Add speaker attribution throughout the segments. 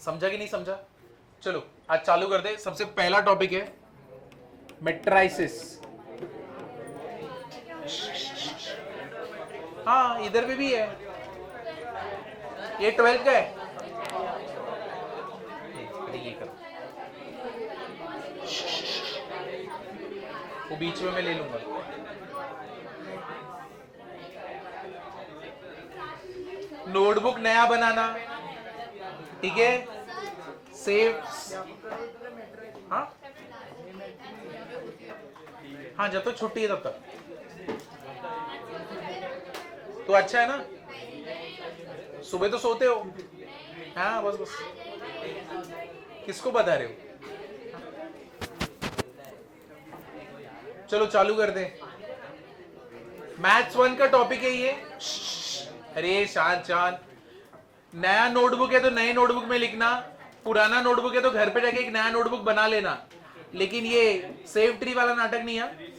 Speaker 1: समझा कि नहीं समझा? चलो आज चालू कर दे। सबसे पहला टॉपिक है मैट्रिसेस। हाँ इधर पे भी है, ये 12th का है। ये करो, वो बीच में मैं ले लूंगा। नोटबुक नया बनाना, ठीक है, सेव। हाँ हाँ जब तक छुट्टी है तब तक तो अच्छा है ना। सुबह तो सोते हो। हाँ बस बस, किसको बता रहे हो? चलो चालू कर दे। मैथ्स 1 का टॉपिक है ये। अरे शांत शांत। नया नोटबुक है तो नए नोटबुक में लिखना, पुराना नोटबुक है तो घर पे जाके एक नया नोटबुक बना लेना, लेकिन ये सेव ट्री वाला नाटक नहीं है।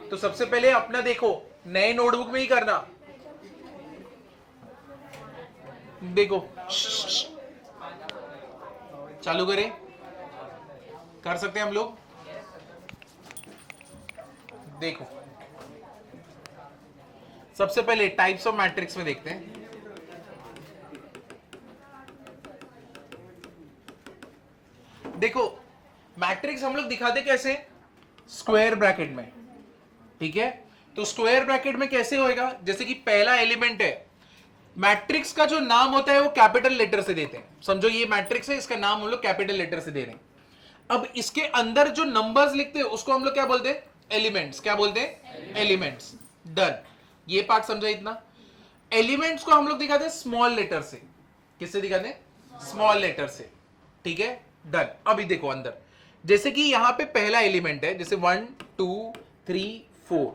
Speaker 1: तो सबसे पहले अपना देखो, नए नोटबुक में ही करना। देखो चालू करें, कर सकते हैं हम लोग। देखो सबसे पहले टाइप्स ऑफ मैट्रिक्स में देखते हैं। देखो मैट्रिक्स हम लोग दिखाते कैसे, स्क्वायर ब्रैकेट में, ठीक है। तो स्क्वायर ब्रैकेट में कैसे होएगा, जैसे कि पहला एलिमेंट है, मैट्रिक्स का जो नाम होता है वो कैपिटल लेटर से देते हैं। समझो ये मैट्रिक्स है, इसका नाम हम लोग कैपिटल लेटर से दे रहे हैं। अब इसके अंदर जो नंबर्स लिखते हैं उसको हम लोग क्या बोलते हैं, एलिमेंट्स। क्या बोलते हैं, एलिमेंट्स। डन, ये पार्ट समझा इतना। एलिमेंट्स को हम लोग दिखाते हैं स्मॉल लेटर से। किससे दिखाते हैं, स्मॉल लेटर से, ठीक है। डन। अभी देखो अंदर, जैसे कि यहां पे पहला एलिमेंट है, जैसे 1 2 3 4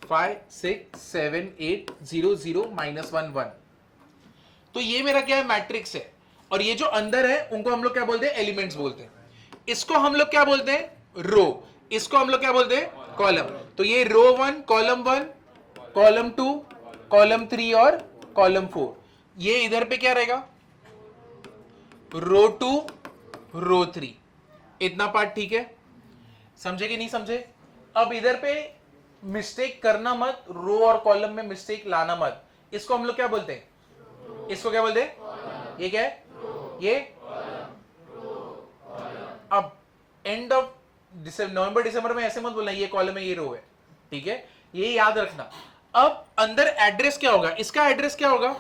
Speaker 1: 5 6 7 8 0 0 -1 1, तो ये मेरा क्या है, मैट्रिक्स है। और ये जो अंदर है उनको हम लोग क्या बोलते हैं, एलिमेंट्स बोलते हैं। इसको हम लोग क्या बोलते हैं, रो। इसको हम लोग क्या बोलते हैं, कॉलम। तो ये रो 1 कॉलम 1 कॉलम 2 कॉलम 3 और कॉलम 4। ये इधर पे क्या रहेगा, रो 2 रो 3। इतना पार्ट ठीक है, समझे कि नहीं समझे? अब इधर पे मिस्टेक करना मत, रो और कॉलम में मिस्टेक लाना मत। इसको हम लोग क्या बोलते हैं, इसको क्या बोलते हैं, ये क्या है, ये। अब एंड ऑफ नवंबर दिसंबर में ऐसे मत बोलना ये कॉलम है ये रो है, ठीक है, ये याद रखना। अब अंदर एड्रेस क्या होगा, इसका एड्रेस क्या होगा,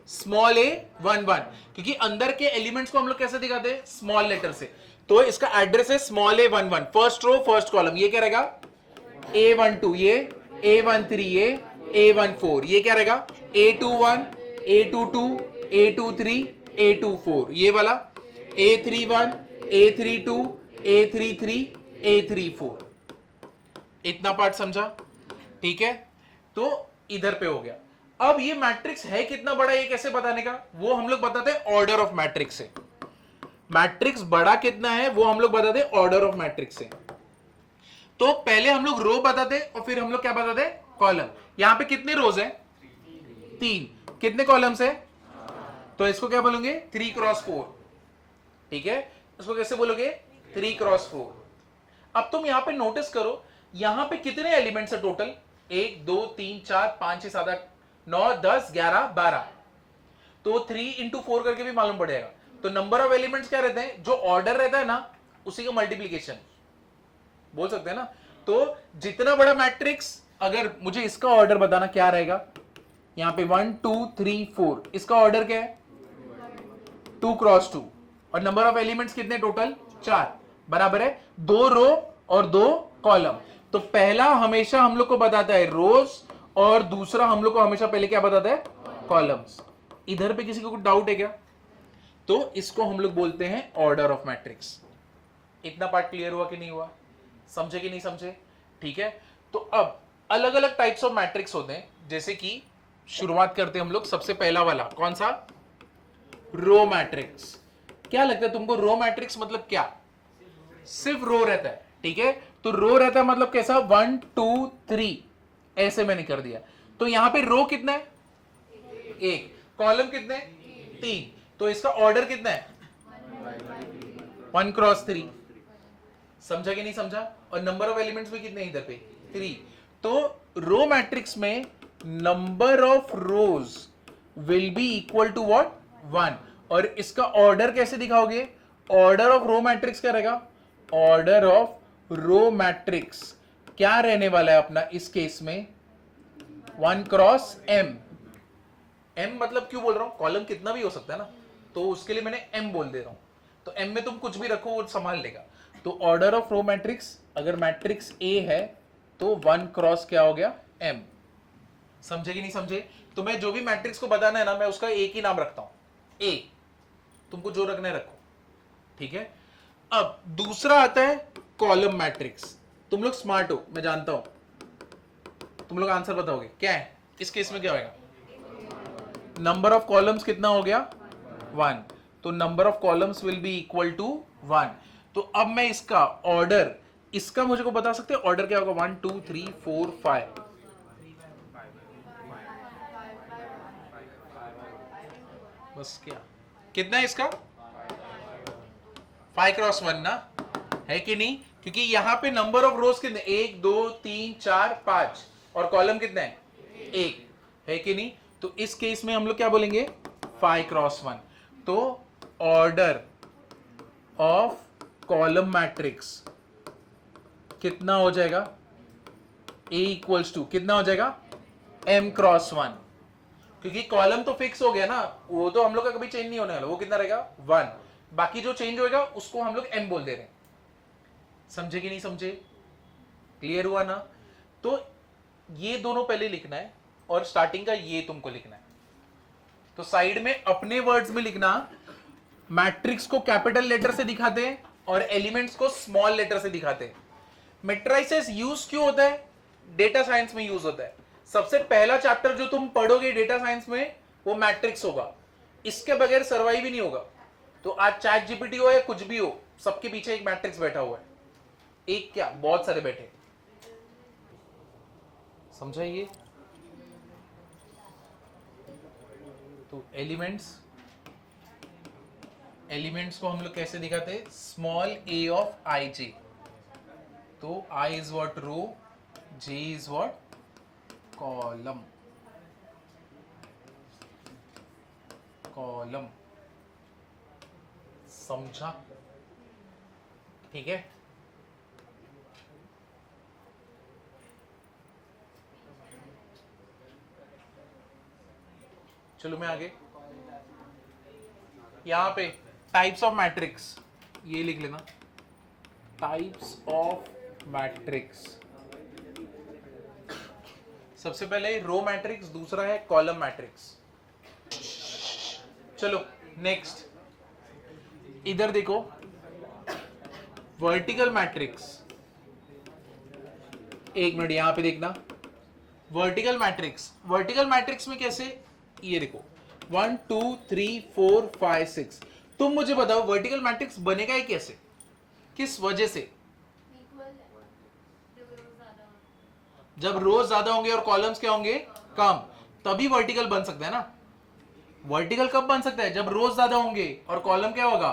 Speaker 1: स्मॉल a 1 1, क्योंकि अंदर के एलिमेंट्स को हम लोग कैसे दिखाते हैं, स्मॉल लेटर से। तो इसका एड्रेस है small a 1 1, first row first column. ये क्या रहेगा, A12, ये A13, ये A14, ये क्या रहेगा, A21 A22 A23 A24, ये वाला A31 A32 A33 A34। इतना पार्ट समझा, ठीक है। तो इधर पे हो गया। अब ये मैट्रिक्स है कितना बड़ा, ये कैसे बताने का, वो हम लोग बताते हैं ऑर्डर ऑफ मैट्रिक्स से। मैट्रिक्स बड़ा कितना है वो हम लोग बताते हैं ऑर्डर ऑफ मैट्रिक्स से। तो पहले हम लोग रो बताते और फिर हम लोग क्या बताते, कॉलम। यहां पे कितने रोज है, 3। कितने कॉलम्स है, तो इसको क्या बोलोगे, 3 क्रॉस 4, ठीक है। इसको कैसे बोलोगे, 3 क्रॉस 4। अब तुम यहां पे नोटिस करो, यहां पे कितने एलिमेंट्स है टोटल, 1 2 3 4 5 6 7 8 9 10 11 12। तो 3 × 4 करके भी मालूम पड़ेगा। तो नंबर ऑफ एलिमेंट्स क्या रहते हैं, जो ऑर्डर रहता है ना उसी का मल्टीप्लीकेशन बोल सकते हैं ना। तो जितना बड़ा मैट्रिक्स, अगर मुझे इसका ऑर्डर बताना क्या रहेगा, यहां पे 1 2 3 4, इसका ऑर्डर क्या है, 2 क्रॉस 2। और नंबर ऑफ एलिमेंट्स कितने टोटल, 4, बराबर है 2 रो और 2 कॉलम। तो पहला हमेशा हम लोग को बताता है रोज, और दूसरा हम लोग को हमेशा पहले क्या बताता है, कॉलम्स। इधर पे किसी को कुछ डाउट है क्या, तो इसको हम लोग बोलते हैं ऑर्डर ऑफ मैट्रिक्स। इतना पार्ट क्लियर हुआ कि नहीं हुआ, समझे कि नहीं समझे, ठीक है। तो अब अलग अलग टाइप्स ऑफ मैट्रिक्स होते हैं, जैसे कि शुरुआत करते हैं हम लोग, सबसे पहला वाला कौन सा, रो मैट्रिक्स। क्या लगता है तुमको, रो मैट्रिक्स मतलब क्या, सिर्फ रो रहता है, ठीक है। तो रो रहता है मतलब कैसा, 1 2 3 ऐसे मैंने कर दिया। तो यहां पे रो कितना है, 1, कॉलम कितने, 3। तो इसका ऑर्डर कितना है 1 क्रॉस 3, समझा कि नहीं समझा? और नंबर ऑफ एलिमेंट्स भी कितने इधर पे 3। तो रो मैट्रिक्स में number of rows will be equal to what 1। और इसका ऑर्डर कैसे दिखाओगे? ऑर्डर ऑफ रो मैट्रिक्स क्या रहेगा? ऑर्डर ऑफ रो मैट्रिक्स क्या रहने वाला है अपना इस केस में 1 क्रॉस m। m मतलब क्यों बोल रहा हूं, कॉलम कितना भी हो सकता है ना, तो उसके लिए मैंने m बोल दे रहा हूं। तो m में तुम कुछ भी रखो वो संभाल लेगा। तो ऑर्डर ऑफ रो मैट्रिक्स, अगर मैट्रिक्स A है तो 1 क्रॉस क्या हो गया m। समझे कि नहीं समझे? तो मैं जो भी मैट्रिक्स को बताना है ना, मैं उसका एक ही नाम रखता हूं A, तुमको जो रखना है रखो, ठीक है। अब दूसरा आता है कॉलम मैट्रिक्स। तुम लोग स्मार्ट हो, मैं जानता हूं, तुम लोग आंसर बताओगे क्या है इस केस में, क्या होगा? नंबर ऑफ कॉलम्स कितना हो गया 1, तो number of columns will be equal to 1। तो अब मैं इसका ऑर्डर, इसका मुझे को बता सकते हैं ऑर्डर क्या होगा? 1 2 3 4 5, बस क्या कितना है इसका 5 क्रॉस 1 ना, है कि नहीं? क्योंकि यहां पे नंबर ऑफ रोज कितने 1 2 3 4 5 और कॉलम कितना है 1, है कि नहीं? तो इस केस में हम लोग क्या बोलेंगे 5 क्रॉस 1। तो ऑर्डर ऑफ कॉलम मैट्रिक्स कितना हो जाएगा? A इक्वल्स टू कितना हो जाएगा m क्रॉस 1, क्योंकि कॉलम तो फिक्स हो गया ना, वो तो हम लोग का कभी चेंज नहीं होने वाला, वो कितना रहेगा 1। बाकी जो चेंज होएगा उसको हम लोग m बोल दे रहे हैं। समझे कि नहीं समझे? क्लियर हुआ ना? तो ये दोनों पहले लिखना है और स्टार्टिंग का ये तुमको लिखना है। तो साइड में अपने वर्ड्स में लिखना, मैट्रिक्स को कैपिटल लेटर से दिखाते हैं और एलिमेंट्स को स्मॉल लेटर से दिखाते हैं। मैट्रिसेस यूज क्यों होता है? डेटा साइंस में यूज होता है। सबसे पहला चैप्टर जो तुम पढ़ोगे डेटा साइंस में वो मैट्रिक्स होगा, इसके बगैर सर्वाइव ही नहीं होगा। तो आज चैट जीपीटी हो या कुछ भी हो, सबके पीछे एक मैट्रिक्स बैठा हुआ है, एक क्या बहुत सारे बैठे। समझाइए? तो एलिमेंट्स को हम लोग कैसे दिखाते हैं? Small a of I J. तो I is what row, J is what column. समझा? ठीक है। चलो मैं आगे, यहां पे टाइप्स ऑफ मैट्रिक्स ये लिख लेना, टाइप्स ऑफ मैट्रिक्स। सबसे पहले रो मैट्रिक्स, दूसरा है कॉलम मैट्रिक्स। चलो नेक्स्ट, इधर देखो वर्टिकल मैट्रिक्स। एक मिनट यहां पे देखना, वर्टिकल मैट्रिक्स में कैसे, ये देखो 1 2 3 4 5 6। तुम मुझे बताओ वर्टिकल मैट्रिक्स बनेगा ही कैसे, किस वजह से? जब रोज ज्यादा होंगे और कॉलम्स क्या होंगे कम, तभी वर्टिकल बन सकता है ना। वर्टिकल कब बन सकता है? जब रोज ज्यादा होंगे और कॉलम क्या होगा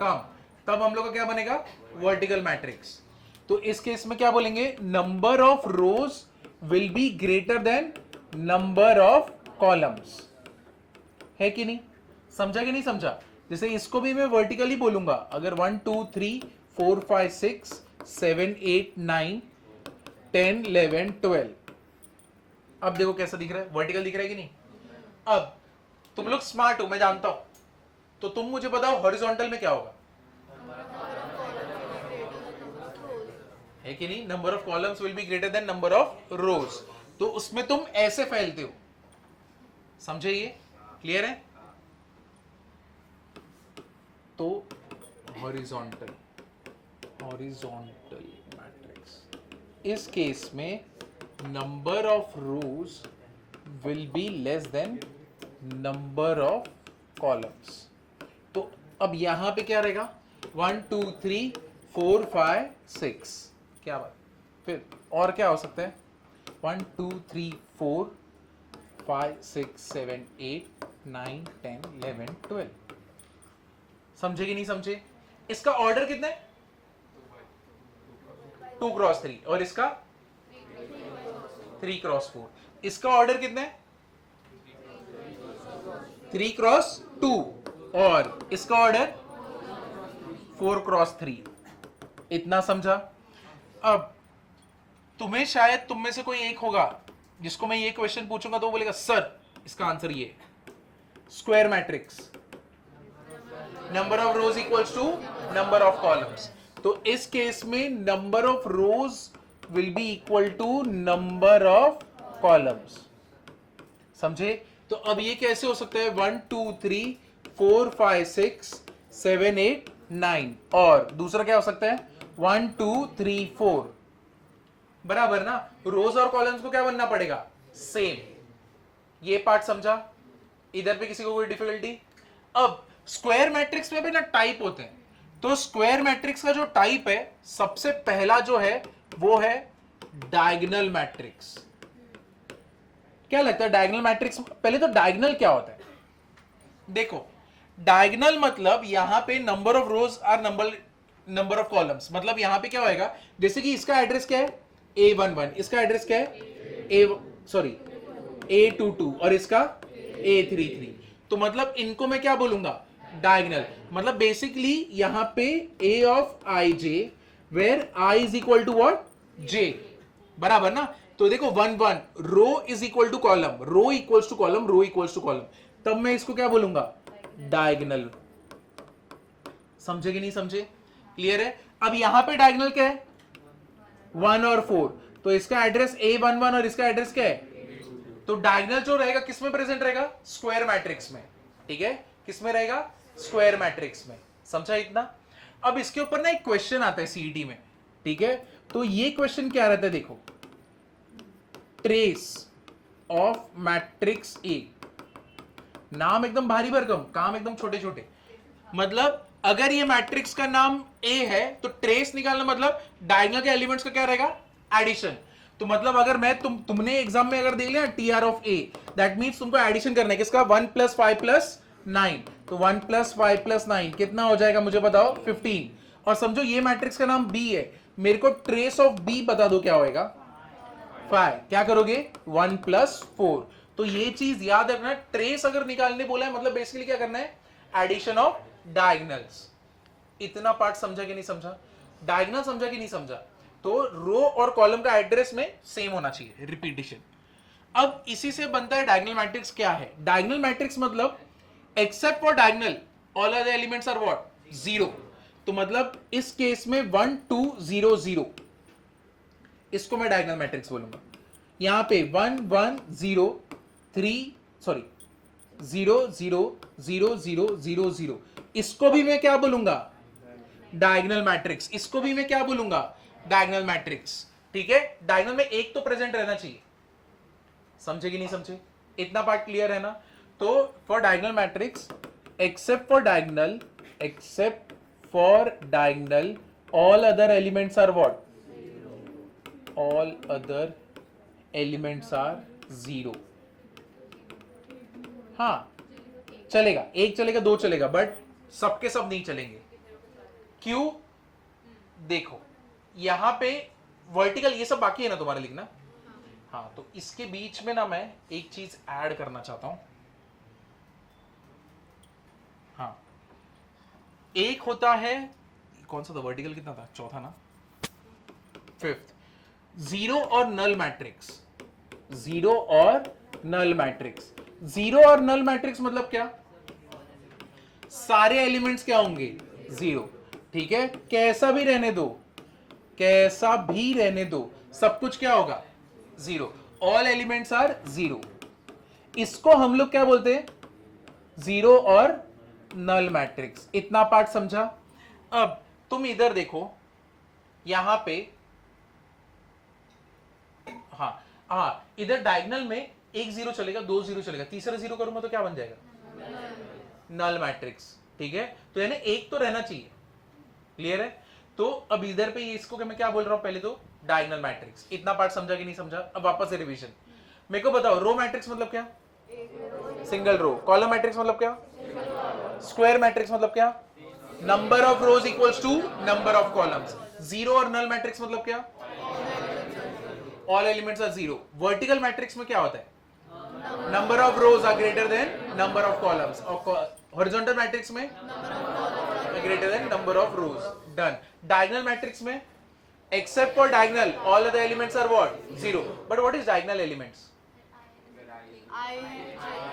Speaker 1: कम, तब हम लोग का क्या बनेगा वर्टिकल मैट्रिक्स। तो इस केस में क्या बोलेंगे? Number of rows will be greater than number of columns, है कि नहीं? समझा कि नहीं समझा? जैसे इसको भी मैं वर्टिकल ही बोलूंगा, अगर 1 2 3 4 5 6 7 8 9 10 11 12। अब देखो कैसा दिख रहा है, वर्टिकल दिख रहा है कि नहीं? अब तुम लोग स्मार्ट हो, मैं जानता हूं, तो तुम मुझे बताओ हॉरिजॉन्टल में क्या होगा, है कि नहीं? Number of columns will be greater than number of रोज। तो उसमें तुम ऐसे फैलते हो, समझे? ये क्लियर है? तो हॉरिजॉन्टल मैट्रिक्स, इस केस में number of rows will be less than number of columns. तो अब यहां पे क्या रहेगा 1 2 3 4 5 6, क्या बात। फिर और क्या हो सकता है 1 2 3 4 5 6 7 8 9 10 11 12। समझे कि नहीं समझे? इसका ऑर्डर कितना है? 2 क्रॉस 3 और इसका 3 क्रॉस 4। इसका ऑर्डर कितना है? 3 क्रॉस 2 और इसका ऑर्डर 4 क्रॉस 3। इतना समझा? अब तुम्हें शायद तुम में से कोई एक होगा जिसको मैं ये क्वेश्चन पूछूंगा तो वो बोलेगा सर इसका आंसर ये square matrix, number of rows equals to number of columns. तो इस केस में number of rows will be equal to number of columns. समझे? तो अब ये कैसे हो सकता है? 1 2 3 4 5 6 7 8 9 और दूसरा क्या हो सकता है? 1 2 3 4। बराबर ना? रोज और कॉलम्स को क्या बनना पड़ेगा? सेम। ये पार्ट समझा? इधर पे किसी को कोई डिफिकल्टी? अब स्क्वायर मैट्रिक्स में भी ना टाइप होते हैं। तो स्क्वायर मैट्रिक्स का जो टाइप है सबसे पहला जो है वो है डायगोनल मैट्रिक्स। क्या लगता है डायगोनल मैट्रिक्स? पहले तो डायगोनल क्या होता है देखो। डायगोनल मतलब यहां पे नंबर ऑफ रोज और नंबर ऑफ कॉलम्स। मतलब यहां पे क्या होएगा? जैसे कि इसका एड्रेस क्या है? A11। इसका एड्रेस क्या है? A22 और इसका A33। तो मतलब इनको मैं क्या बोलूंगा? डायगोनल। मतलब बेसिकली यहां पे A of IJ where I is equal to what? J। बराबर ना? तो देखो 1 1 row is equal to column, row equals to column, row equals to column. तब मैं इसको क्या बोलूंगा? डायगोनल। समझे कि नहीं समझे? क्लियर है? अब यहां पे डायगोनल क्या है? 1 और 4। तो इसका एड्रेस A11 और इसका एड्रेस क्या है? तो डायगोनल जो रहेगा किस में प्रेजेंट रहेगा? स्क्वायर मैट्रिक्स में। ठीक है? किस में रहेगा? स्क्वायर मैट्रिक्स में। समझा इतना? अब इसके ऊपर ना एक क्वेश्चन आता है सीईटी में। ठीक है? तो ये क्वेश्चन क्या रहता है देखो। Trace of matrix A. नाम एकदम भारी भरकम, काम एकदम छोटे छोटे। मतलब अगर ये मैट्रिक्स का नाम ए है तो ट्रेस निकालना मतलब डायगोनल के एलिमेंट्स का क्या रहेगा? एडिशन। तो मतलब अगर मैं तुमने एग्जाम में अगर देख लिया TR of A, that means तुमको एडिशन करना है किसका? 1 + 5 + 9। तो 1 + 5 + 9 कितना हो जाएगा मुझे बताओ? 15। और समझो ये मैट्रिक्स का नाम बी है, मेरे को ट्रेस ऑफ बी बता दो क्या होएगा? 5। क्या करोगे? 1 + 4। तो ये चीज याद रखना, ट्रेस अगर निकालने बोला है मतलब बेसिकली क्या करना है? Addition of diagonals. इतना पार्ट समझा कि नहीं समझा? डायगोनल समझा कि नहीं समझा? तो रो और कॉलम का एड्रेस में सेम होना चाहिए, रिपीटिशन। अब इसी से बनता है डायगोनल मैट्रिक्स। क्या है डायगोनल मैट्रिक्स? मतलब except for diagonal all other elements are what? 0। तो मतलब इस केस में 1 2 0 0, इसको मैं डायगोनल मैट्रिक्स बोलूंगा। यहां पे 1 1 0 3 सॉरी 0 0 0 0 0 0, इसको भी मैं क्या बोलूंगा? Diagonal matrix. इसको भी मैं क्या बोलूंगा? Diagonal matrix. ठीक है? डायगोनल में एक तो प्रेजेंट रहना चाहिए। समझे कि नहीं समझे? इतना पार्ट क्लियर है ना? तो for diagonal matrix except for diagonal all other elements are what? All other elements are 0। हाँ चलेगा, एक चलेगा, दो चलेगा, बट सबके सब नहीं चलेंगे। क्यों? देखो यहां पे वर्टिकल ये सब बाकी है ना तुम्हारे लिखना? हाँ, तो इसके बीच में ना मैं एक चीज ऐड करना चाहता हूं। हाँ, एक होता है, कौन सा था वर्टिकल? कितना था? चौथा ना? 5th। जीरो और नल मैट्रिक्स। जीरो और नल मैट्रिक्स। जीरो और नल मैट्रिक्स मतलब क्या? सारे एलिमेंट्स क्या होंगे? 0। ठीक है? कैसा भी रहने दो, कैसा भी रहने दो, सब कुछ क्या होगा? 0। All elements are 0। इसको हम लोग क्या बोलते हैं? जीरो और नल मैट्रिक्स। इतना पार्ट समझा? अब तुम इधर देखो, यहां पे हाँ इधर डायगोनल में एक 0 चलेगा, 2 0 चलेगा, तीसरा 0 करूंगा तो क्या बन जाएगा? Null matrix. ठीक है? तो यानी एक तो रहना चाहिए। क्लियर है? तो अब इधर पे इसको मैं क्या बोल रहा हूं? पहले तो डायगोनल मैट्रिक्स। इतना पार्ट समझा कि नहीं समझा? अब वापस से रिवीजन। मेरे को बताओ रो मैट्रिक्स मतलब क्या? Single row. कॉलम मैट्रिक्स मतलब क्या? स्क्वायर मैट्रिक्स मतलब क्या? Number of rows equals to number of columns. Zero और नल मैट्रिक्स मतलब क्या? All elements are zero. Vertical matrix में क्या होता है? Number of rows are greater than number of columns. और हॉरिजॉन्टल मैट्रिक्स में greater than number of rows. Done. Diagonal matrix में except for diagonal all other elements are what? Zero. But what is diagonal elements?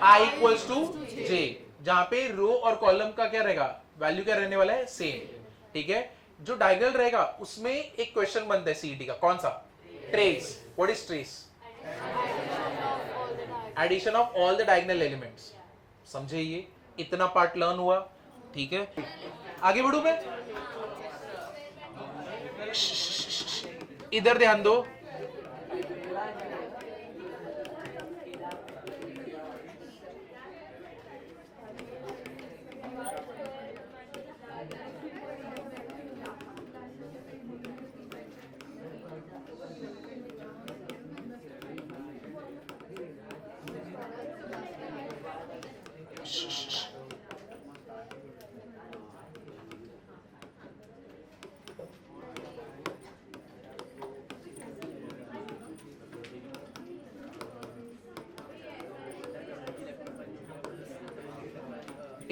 Speaker 1: I equals to j. जहां पे रो और column का क्या रहेगा? Value क्या रहने वाला है? सेम. ठीक है. जो डायगोनल रहेगा उसमें एक क्वेश्चन बनता है सीईटी का. कौन सा? Trace. What is trace? Addition of all the diagonal elements. समझे? ये इतना पार्ट लर्न हुआ. ठीक है. आगे बढ़ू मैं. इधर ध्यान दो.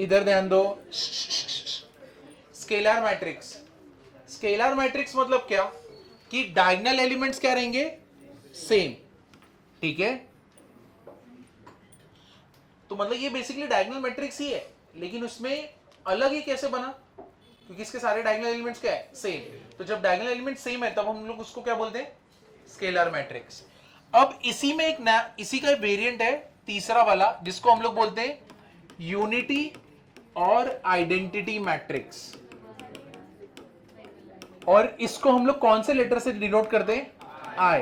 Speaker 1: इधर ध्यान दो. Scalar matrix. स्केलर मैट्रिक्स मतलब क्या? कि डायगोनल एलिमेंट्स क्या रहेंगे? सेम. ठीक है. तो मतलब ये बेसिकली डायगोनल मैट्रिक्स ही है, लेकिन उसमें अलग ही कैसे बना? क्योंकि इसके सारे डायगोनल एलिमेंट्स क्या है? सेम. तो जब डायगोनल एलिमेंट सेम है तब हम लोग उसको क्या बोलते हैं? Scalar matrix. अब इसी में एक नया, इसी का वेरिएंट है तीसरा वाला, जिसको हम लोग बोलते हैं यूनिटी और आइडेंटिटी मैट्रिक्स. और इसको हम लोग कौन से लेटर से डिनोट करते हैं? आई.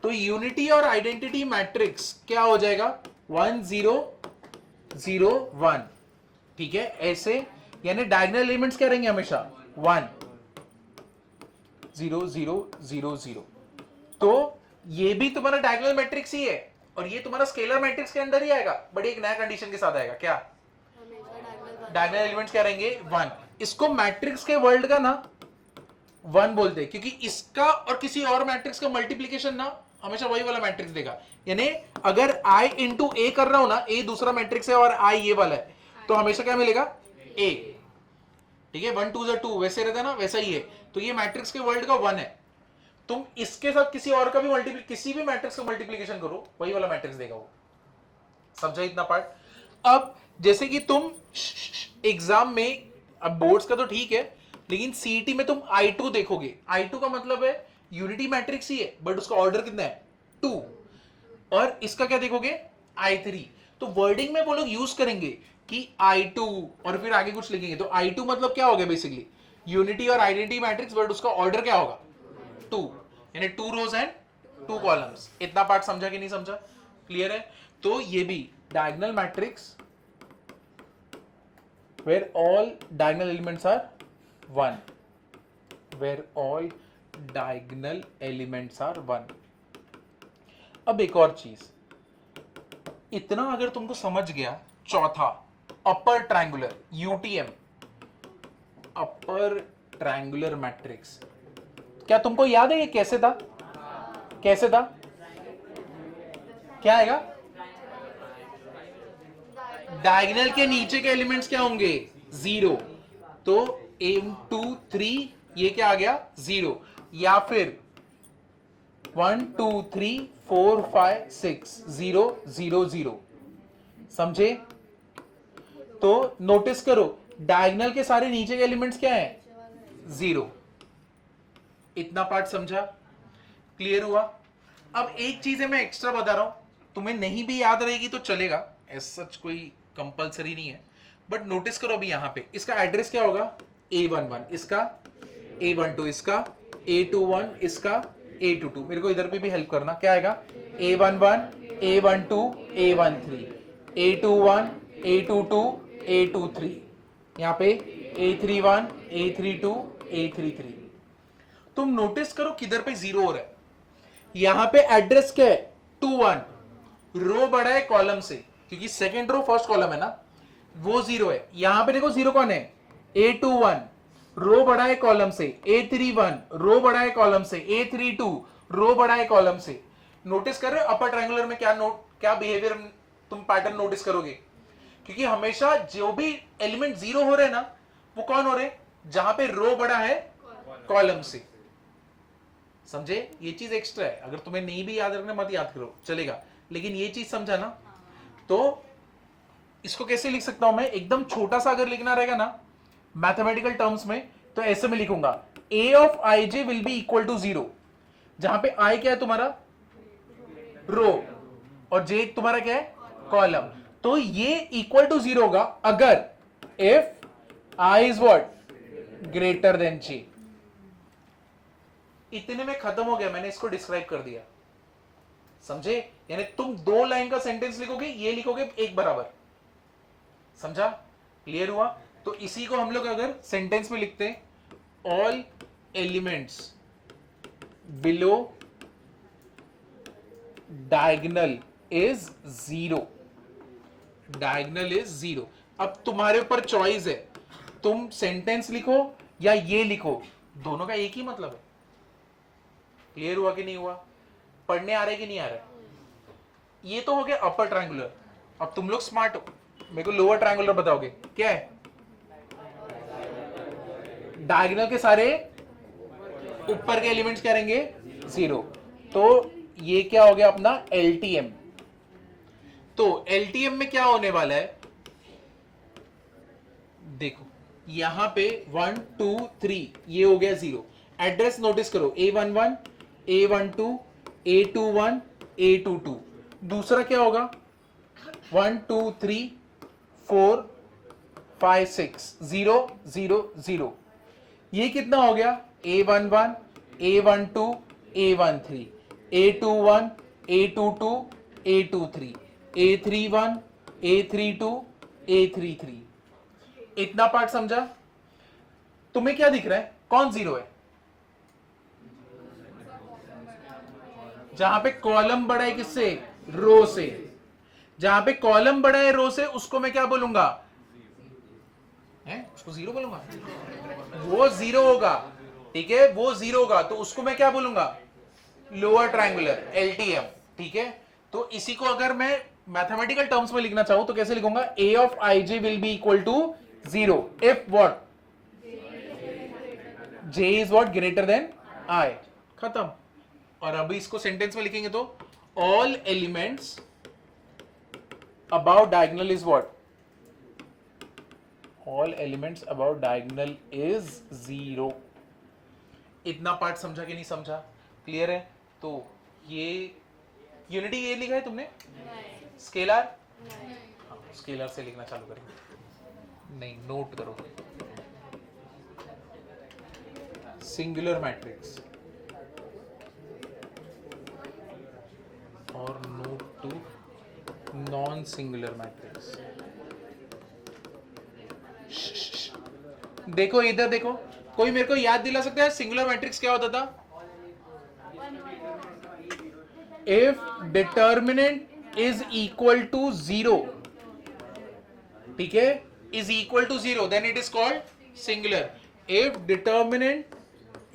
Speaker 1: तो यूनिटी और आइडेंटिटी मैट्रिक्स क्या हो जाएगा? 1 0 0 1. ठीक है. ऐसे यानी डायगोनल एलिमेंट्स क्या रहेंगे? हमेशा 1 0 0 0 0. तो ये भी तुम्हारा डायगोनल मैट्रिक्स ही है और ये तुम्हारा स्केलर मैट्रिक्स के अंदर ही आएगा, बट एक नया कंडीशन के साथ आएगा. क्या? डायगोनल एलिमेंट्स क्या रहेंगे? 1. इसको मैट्रिक्स के वर्ल्ड का ना 1 बोलते हैं, क्योंकि इसका और किसी और मैट्रिक्स का मल्टीप्लिकेशन ना हमेशा वही वाला मैट्रिक्स देगा. यानी अगर I इंटू ए कर रहा हूं ना, ए दूसरा मैट्रिक्स है और I ये वाला है, तो हमेशा क्या मिलेगा? A. ठीक है. 1 2 2 वैसे रहता है ना, वैसा ही है. तो ये मैट्रिक्स के वर्ल्ड का 1 है. तुम इसके साथ किसी और का भी किसी भी मैट्रिक्स का मल्टीप्लिकेशन करो, वही वाला मैट्रिक्स देगा वो. समझा इतना पार्ट? अब जैसे कि तुम एग्जाम में, अब बोर्ड्स का तो ठीक है, लेकिन सीईटी में तुम I2 देखोगे. I2 का मतलब है यूनिटी मैट्रिक्स ही है, बट उसका ऑर्डर कितना है? 2. और इसका क्या देखोगे? I3. तो वर्डिंग में वो लोग यूज करेंगे कि I2 और फिर आगे कुछ लिखेंगे. तो I2 मतलब क्या हो गया? बेसिकली यूनिटी और आइडेंटिटी मैट्रिक्स, बट उसका ऑर्डर क्या होगा? 2. यानी 2 रोज एंड 2 कॉलम्स. इतना पार्ट समझा कि नहीं समझा? क्लियर है? तो ये भी diagonal matrix where all diagonal elements are 1. Where all diagonal elements are 1. अब एक और चीज, इतना अगर तुमको समझ गया, चौथा upper triangular, UTM, upper triangular matrix. क्या तुमको याद है ये कैसे था? कैसे था? क्या आएगा? डायगोनल के नीचे के एलिमेंट्स क्या होंगे? 0. तो 1 2 3 ये क्या आ गया? 0. या फिर 1 2 3 4 5 6 0 0 0. समझे? तो नोटिस करो, डायगोनल के सारे नीचे के एलिमेंट्स क्या है? 0. इतना पार्ट समझा? क्लियर हुआ? अब एक चीज है, मैं एक्स्ट्रा बता रहा हूं, तुम्हें नहीं भी याद रहेगी तो चलेगा, ऐसा सच कोई कंपलसरी नहीं है, बट नोटिस करो अभी यहां पे इसका एड्रेस क्या होगा? A11, इसका A12, इसका A21, इसका A22. मेरे को इधर पे भी हेल्प करना. क्या आएगा? A11 A12 A13, A21 A22 A23, यहां पे A31 A32 A33. तुम नोटिस करो किधर पे 0 हो रहा है. यहां पे एड्रेस क्या है? 21. रो बड़ा है कॉलम से, क्योंकि सेकंड रो फर्स्ट कॉलम है ना, वो 0 है. यहां पे देखो 0 कौन है? A21. रो बढ़ा है कॉलम से, A31 रो बढ़ा है कॉलम से, A32 रो बढ़ा है कॉलम से। नोटिस कर रहे हो अपर ट्रायंगुलर में क्या बिहेवियर तुम पैटर्न नोटिस करोगे, क्योंकि हमेशा जो भी एलिमेंट जीरो हो रहे हैं ना, वो कौन हो रहे हैं, जहां पे रो बड़ा है कॉलम से। समझे, ये चीज एक्स्ट्रा है, अगर तुम्हें नहीं भी याद रखना मत याद करो चलेगा, लेकिन ये चीज समझा ना। तो इसको कैसे लिख सकता हूं मैं, एकदम छोटा सा अगर लिखना रहेगा ना मैथमेटिकल टर्म्स में, तो ऐसे में लिखूंगा a of I J will be equal to 0, जहां पे i क्या है तुम्हारा, रो, और j तुम्हारा क्या है, कॉलम। तो ये इक्वल टू 0 होगा अगर if i is what, greater then j। इतने में खत्म हो गया, मैंने इसको डिस्क्राइब कर दिया। समझे, यानी तुम 2 लाइन का सेंटेंस लिखोगे, ये लिखोगे एक बराबर। समझा, क्लियर हुआ। तो इसी को हम लोग अगर सेंटेंस में लिखते हैं, all elements below diagonal is 0, diagonal is 0। अब तुम्हारे ऊपर चॉइस है, तुम सेंटेंस लिखो या ये लिखो, दोनों का एक ही मतलब है। क्लियर हुआ कि नहीं हुआ, पढ़ने आ रहा है कि नहीं आ रहा है। ये तो हो गया अपर ट्रायंगुलर। अब तुम लोग स्मार्ट हो, मेरे को लोअर ट्रायंगुलर बताओगे क्या है। डायगोनल के सारे ऊपर के एलिमेंट्स क्या रहेंगे, 0। तो ये क्या हो गया अपना LTM। तो LTM में क्या होने वाला है, देखो यहां पे 1 2 3 ये हो गया 0। एड्रेस नोटिस करो, A11 A12 A21 A22। दूसरा क्या होगा, 1 2 3 4 5 6 0 0 0। ये कितना हो गया, A11 A12 A13 A21 A22 A23 A31 A32 A33। इतना पार्ट समझा। तुम्हें क्या दिख रहा है, कौन 0 है, जहां पे कॉलम बड़ा है किससे, रो से। जहां पे कॉलम बड़ा है रो से, उसको मैं क्या बोलूंगा, उसको 0 बोलूंगा, वो 0 होगा। ठीक है, वो 0 होगा, तो उसको मैं क्या बोलूंगा, लोअर ट्रायंगुलर, LTM। ठीक है, तो इसी को अगर मैं मैथमेटिकल टर्म्स में लिखना चाहूं तो कैसे लिखूंगा, a of I J will be equal to 0 if what, j is what, greater than i। खत्म। और अभी इसको सेंटेंस में लिखेंगे तो all elements about diagonal is what, all elements about diagonal is 0। इतना पार्ट समझा कि नहीं समझा, क्लियर है। तो ये यूनिटी ये लिखा है तुमने, स्केलर, हाँ स्केलर से लिखना चालू करेंगे, नहीं नोट करो, सिंगुलर मैट्रिक्स और note to non singular matrix. देखो इधर देखो, कोई मेरे को याद दिला सकता है सिंगुलर मैट्रिक्स क्या होता था, if determinant is equal to 0, ठीक है, is equal to 0 then it is called singular. If determinant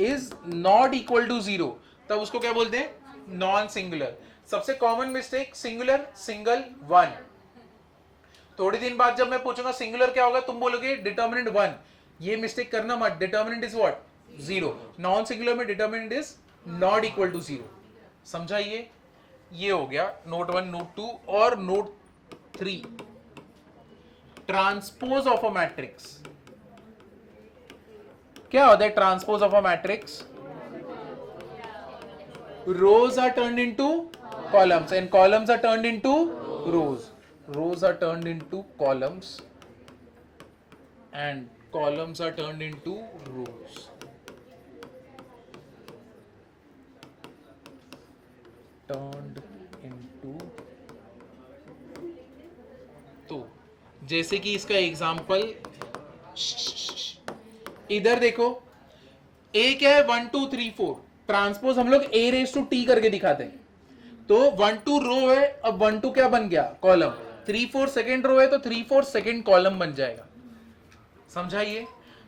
Speaker 1: is not equal to 0 तब उसको क्या बोलते हैं, नॉन सिंगुलर। सबसे common mistake singular, single, one. थोड़ी दिन बाद जब मैं पूछूंगा सिंगुलर क्या होगा, तुम बोलोगे डिटर्मिनेंट 1। ये मिस्टेक करना मत, determinant is what, 0। Non singular में determinant is not equal to 0। समझा, ये हो गया नोट 1, नोट 2 और note 3। Transpose of a matrix क्या होता है, transpose of a matrix, rows are turned into columns and columns are turned into rows are turned into columns and columns are turned into rows। turned into, तो जैसे कि इसका example इधर देखो, a क्या है, 1 2 3 4। ट्रांसपोज हम लोग a रेस टू t करके दिखाते हैं। तो 1 2 रो है, अब 1 2 क्या बन गया, कॉलम। 3 4 सेकेंड रो है तो 3 4 सेकेंड कॉलम बन जाएगा। समझाइए।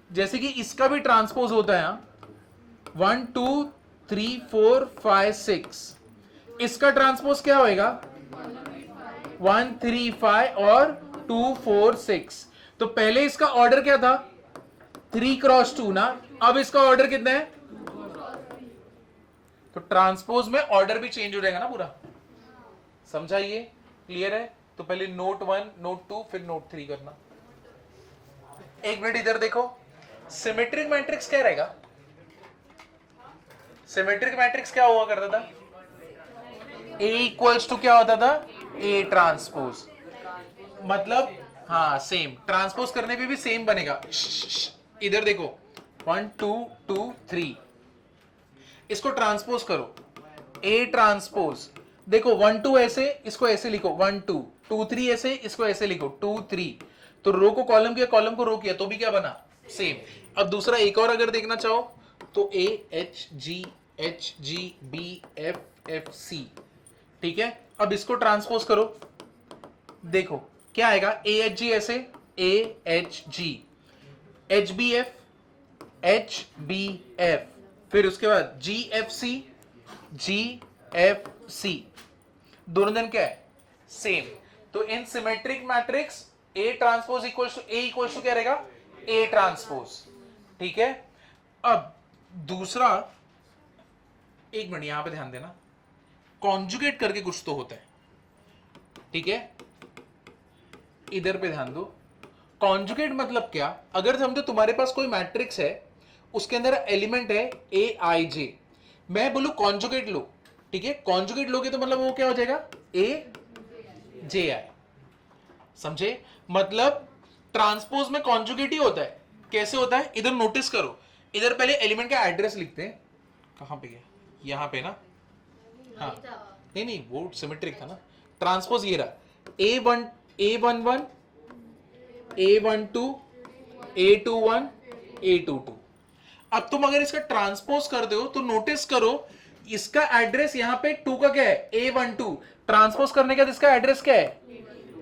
Speaker 1: जैसे कि इसका भी ट्रांसपोज होता है 1 2 3 4 5 6, इसका ट्रांसपोज क्या होएगा 1 3 5 और 2 4 6। तो पहले इसका ऑर्डर क्या था 3 क्रॉस 2 ना, अब इसका ऑर्डर कितना है, तो ट्रांसपोज में ऑर्डर भी चेंज हो जाएगा ना पूरा। समझाइए, क्लियर है। तो पहले नोट 1 नोट 2 फिर नोट 3 करना। एक मिनट इधर देखो, सिमेट्रिक मैट्रिक्स क्या रहेगा, सिमेट्रिक मैट्रिक्स क्या हुआ करता था, A इक्वल्स टू क्या होता था A ट्रांसपोज, मतलब हाँ सेम, ट्रांसपोज करने पे भी सेम बनेगा। इधर देखो 1 2 2 3, इसको ट्रांसपोज करो A ट्रांसपोज, देखो 1 2 ऐसे, इसको ऐसे लिखो 1 2 2 3 ऐसे, इसको ऐसे लिखो 2 3, तो रो को कॉलम किया, कॉलम को रो किया, तो भी क्या बना सेम। अब दूसरा एक और अगर देखना चाहो तो A H G B F C, ठीक है। अब इसको ट्रांसपोज करो, देखो क्या आएगा, AHG ऐसे AHG, HBF, फिर उसके बाद GFC, दोनों दिन क्या है सेम। तो in symmetric matrix A transpose equals to क्या रहेगा A ट्रांसपोज, ठीक है। अब दूसरा, एक मिनट यहां पे ध्यान देना, कॉन्जुगेट करके कुछ तो होता है, ठीक है, इधर पे ध्यान दो। कॉन्जुगेट मतलब क्या, अगर समझो तुम्हारे पास कोई मैट्रिक्स है, उसके अंदर एलिमेंट है AIJ, मैं बोलूं कॉन्जुगेट लो, ठीक है, कॉन्जुगेट लोगे तो मतलब वो क्या हो जाएगा AJI, समझे। मतलब ट्रांसपोज में कॉन्जुगेट ही होता है। कैसे होता है, इधर नोटिस करो, इधर पहले एलिमेंट का एड्रेस लिखते हैं, कहां पे गया, यहां पे ना, हाँ नहीं वो सिमेट्रिक था ना, ट्रांसपोज ये रहा A11 A12 A21 A22। अब तुम अगर इसका ट्रांसपोज करते हो तो नोटिस करो इसका एड्रेस यहां पे 2 का क्या है A12, ट्रांसपोज करने के बाद इसका एड्रेस क्या है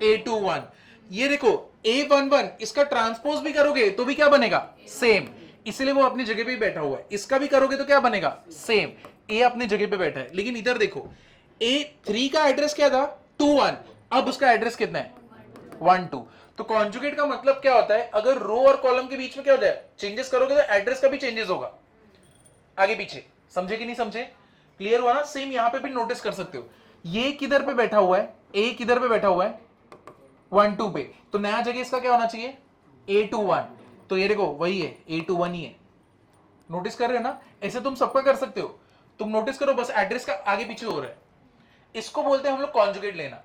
Speaker 1: A21। ये देखो A11, इसका ट्रांसपोज भी करोगे तो भी क्या बनेगा सेम, इसलिए वो अपनी जगह पे ही बैठा हुआ है। इसका भी करोगे तो क्या बनेगा सेम, A अपनी जगह पे बैठा है। लेकिन इधर देखो A3 का एड्रेस क्या था 21, अब उसका एड्रेस कितना है 1 2। तो कॉन्जुगेट का मतलब क्या होता है, अगर रो और कॉलम के बीच में क्या हो जाए चेंजेस करोगे तो एड्रेस का भी चेंजेस होगा आगे पीछे। समझे कि नहीं समझे, क्लियर हुआ ना। सेम यहां पे भी नोटिस कर सकते हो, ये किधर पे बैठा हुआ है, A किधर पे बैठा हुआ है 1 2 पे, तो नया जगह इसका क्या होना चाहिए A21, तो ये देखो वही है A21 ही है। नोटिस कर रहे हो ना, ऐसे तुम सबका कर सकते हो। तुम नोटिस करो बस एड्रेस का आगे पीछे हो रहा है, इसको बोलते हैं हम लोग कॉन्जुगेट लेना।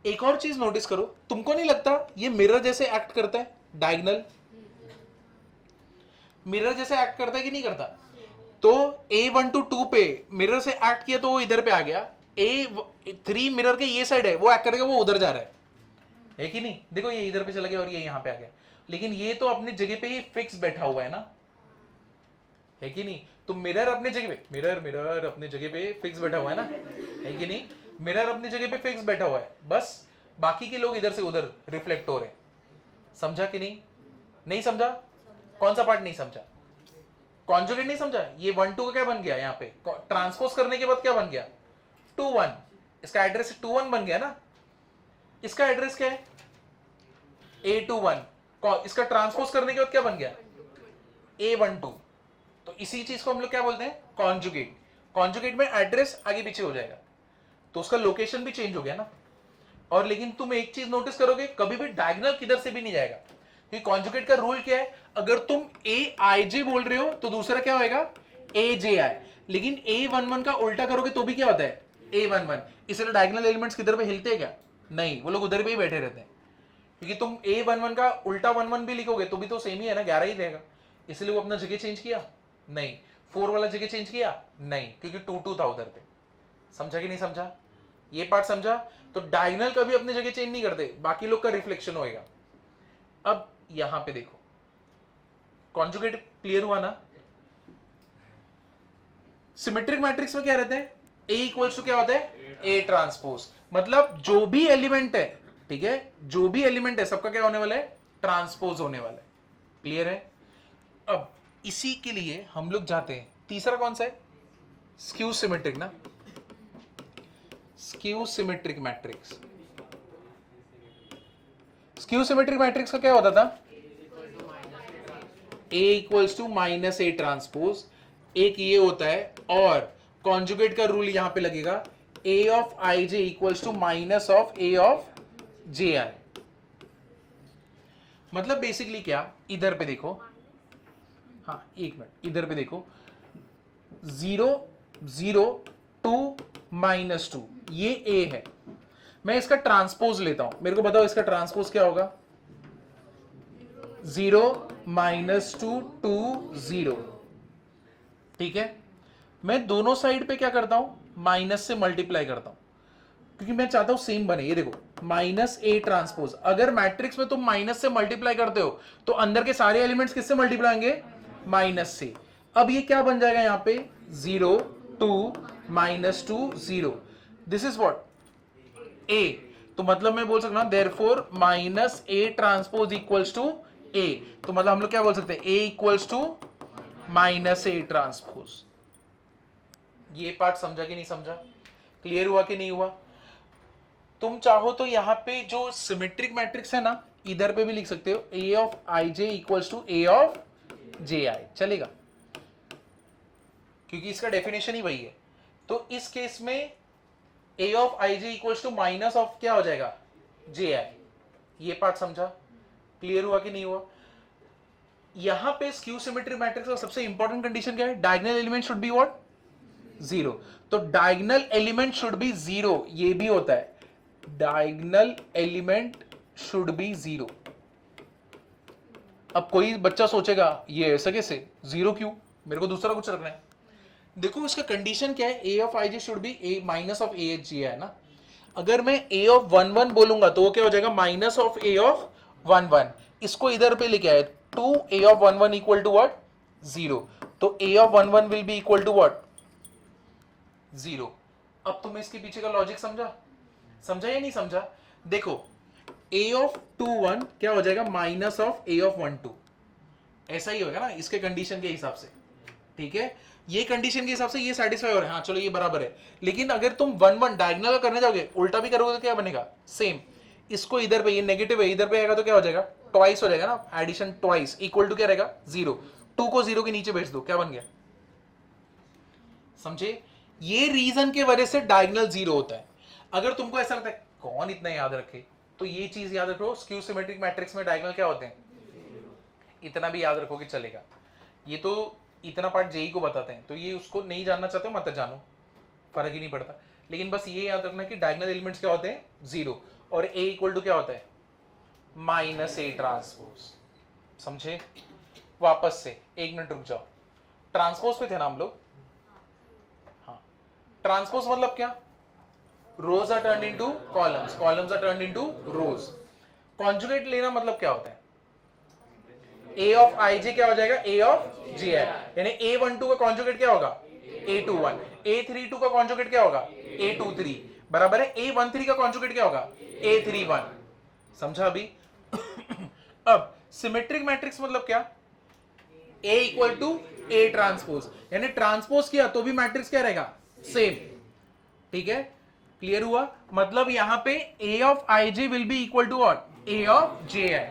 Speaker 1: एक और चीज नोटिस करो, तुमको नहीं लगता ये मिरर जैसे एक्ट करता है, डायगोनल मिरर जैसे एक्ट करता है कि नहीं करता। तो A1 to 2 पे मिरर से एक्ट किया तो वो इधर पे आ गया, A3 मिरर के ये साइड है वो एक्ट करेगा, वो उधर जा रहा है कि नहीं। देखो ये इधर पे चला गया और ये यहां पे आ गया, लेकिन ये तो अपनी जगह पे ही फिक्स बैठा हुआ है ना, है कि नहीं। तो मिरर अपने जगह पे, मिरर अपने जगह पे फिक्स बैठा हुआ है ना, है कि नहीं। मिरर अपनी जगह पे फिक्स बैठा हुआ है, बस बाकी के लोग इधर से उधर रिफ्लेक्ट हो रहे हैं। समझा कि नहीं, नहीं समझा, कौन सा पार्ट नहीं समझा, कॉन्जुगेट नहीं समझा। ये 1 2 का क्या बन गया, यहाँ पे ट्रांसपोज करने के बाद क्या बन गया 2 1, इसका एड्रेस 2 1 बन गया ना। इसका एड्रेस क्या है A21, इसका ट्रांसपोज करने के बाद क्या बन गया A12। तो इसी चीज को हम लोग क्या बोलते हैं कॉन्जुगेट। कॉन्जुगेट में एड्रेस आगे पीछे हो जाएगा, तो उसका लोकेशन भी चेंज हो गया ना। और लेकिन तुम एक चीज नोटिस करोगे, कभी भी डायगोनल किधर से भी नहीं जाएगा, क्योंकि कॉन्जुगेट का रूल क्या है, अगर तुम AIJ बोल रहे हो तो दूसरा क्या होएगा AJI, लेकिन A11 का उल्टा करोगे तो भी क्या होता है A11। इसलिए डायगोनल एलिमेंट्स किधर पे हिलते हैं क्या, नहीं, वो लोग उधर पे ही बैठे रहते हैं। क्योंकि तुम A11 का उल्टा 11 भी लिखोगे तो भी तो सेम ही है ना, 11 ही रहेगा। इसलिए वो अपना जगह चेंज किया नहीं, 4 वाला जगह चेंज किया नहीं, क्योंकि 2 2 था उधर पे। समझा कि नहीं समझा, ये पार्ट समझा। तो डायगोनल कभी अपनी जगह चेंज नहीं करते, बाकी लोग का रिफ्लेक्शन होएगा। अब यहां पे देखो कॉन्जुगेट क्लियर हुआ ना। सिमेट्रिक मैट्रिक्स में क्या रहता है A इक्वल्स टू क्या होता है A ट्रांसपोज, मतलब जो भी एलिमेंट है, ठीक है, जो भी एलिमेंट है सबका क्या होने वाला है ट्रांसपोज होने वाला है। क्लियर है। अब इसी के लिए हम लोग जाते हैं, तीसरा कौन सा है, स्क्यू सिमेट्रिक ना, skew symmetric matrix. Skew symmetric matrix का क्या होता था, A equals to minus A transpose, एक ये होता है, और कॉन्जुगेट का रूल यहां पे लगेगा, A of I J equals to minus of A of J I. मतलब बेसिकली क्या, इधर पे देखो, हाँ एक मिनट, इधर पे देखो, 0 0 2 -2 ये A है, मैं इसका ट्रांसपोज लेता हूं, मेरे को बताओ इसका ट्रांसपोज क्या होगा, 0 -2 2 0, ठीक है। मैं दोनों साइड पे क्या करता हूं, माइनस से मल्टीप्लाई करता हूं, क्योंकि मैं चाहता हूं सेम बने। ये देखो माइनस ए ट्रांसपोज, अगर मैट्रिक्स में तुम माइनस से मल्टीप्लाई करते हो तो अंदर के सारे एलिमेंट्स किससे मल्टीप्लाई होंगे, माइनस से। अब ये क्या बन जाएगा यहां पे, 0 2 -2 0, दिस इज व्हाट ए। तो मतलब मैं बोल सकता हूं therefore minus A transpose equals to A, तो मतलब हम लोग क्या बोल सकते हैं, A equals to minus A transpose. ये पार्ट समझा कि नहीं समझा, क्लियर हुआ कि नहीं हुआ। तुम चाहो तो यहां पे जो सिमेट्रिक मैट्रिक्स है ना, इधर पे भी लिख सकते हो, A of I J equals to A of J I, चलेगा, क्योंकि इसका डेफिनेशन ही वही है। तो इस केस में A of I J equals to minus of क्या हो जाएगा, जे आई। ये पार्ट समझा, क्लियर हुआ कि नहीं हुआ। यहां पे स्क्यू सिमेट्रिक मैट्रिक्स का सबसे इंपॉर्टेंट कंडीशन क्या है, diagonal element should be what, 0। तो डायगोनल एलिमेंट शुड बी 0, ये भी होता है, डायगोनल एलिमेंट शुड बी 0। अब कोई बच्चा सोचेगा ये ऐसा कैसे, 0 क्यों, मेरे को दूसरा कुछ रखना है। देखो इसका कंडीशन क्या है, A of I J should be A minus of A H G है ना। अगर मैं ए ऑफ 1 1 बोलूंगा तो वो क्या हो जाएगा, माइनस ऑफ ए ऑफ 1 1। इसको इधर पे लेके आए, 2 A of 1 1 equal to what, 0। तो A of 1 1 will be equal to what, 0। अब तुम्हें इसके पीछे का लॉजिक समझा, समझा या नहीं समझा। देखो ए ऑफ 2 1 क्या हो जाएगा, माइनस ऑफ ए ऑफ 1 2, ऐसा ही होगा ना इसके कंडीशन के हिसाब से, ठीक है। ये कंडीशन के हिसाब से ये सेटिस्फाई हो रहा है, हाँ चलो ये बराबर है। लेकिन अगर तुम 1 1 डायगोनल करने जाओगे, उल्टा भी करोगे तो क्या बनेगा, सेम। इसको इधर पे, ये नेगेटिव है, इधर पे आएगा तो क्या हो जाएगा, ट्वाइस हो जाएगा ना, एडिशन ट्वाइस इक्वल टू क्या रहेगा, 0। 2 को 0 के नीचे भेज दो, क्या बन गया, समझे। ये रीजन के वजह से डायगोनल 0 होता है। अगर तुमको ऐसा लगता है कौन इतना याद रखे, तो ये चीज याद रखो, स्क्यू सिमेट्रिक मैट्रिक्स में डायगोनल क्या होते हैं, इतना भी याद रखो कि चलेगा। ये तो इतना पार्ट जेई को बताते हैं, तो ये उसको नहीं जानना चाहते हो मत जानो, फर्क ही नहीं पड़ता। लेकिन बस ये याद रखना कि डायगोनल एलिमेंट्स क्या होते हैं, 0, और ए इक्वल टू क्या होता है, माइनस ए ट्रांसपोज, समझे। वापस से 1 मिनट रुक जाओ, ट्रांसपोज पे थे ना हम लोग, हाँ। ट्रांसपोज मतलब क्या, rows are turned into columns, columns are turned into rows. Conjugate लेना मतलब क्या होता है, ए ऑफ आई जे क्या हो जाएगा, ए ऑफ जे आई, यानी A12 का कॉन्जुगेट क्या होगा, A21, A32 का कॉन्जुगेट क्या होगा, A23, बराबर है A13 का कॉन्जुगेट क्या होगा, A31, समझा अभी। अब सिमेट्रिक मैट्रिक्स मतलब क्या, A equal to A transpose, यानी ट्रांसपोज किया तो भी मैट्रिक्स क्या रहेगा, सेम, ठीक है, क्लियर हुआ। मतलब यहां पे A of I J will be equal to what, A of J I.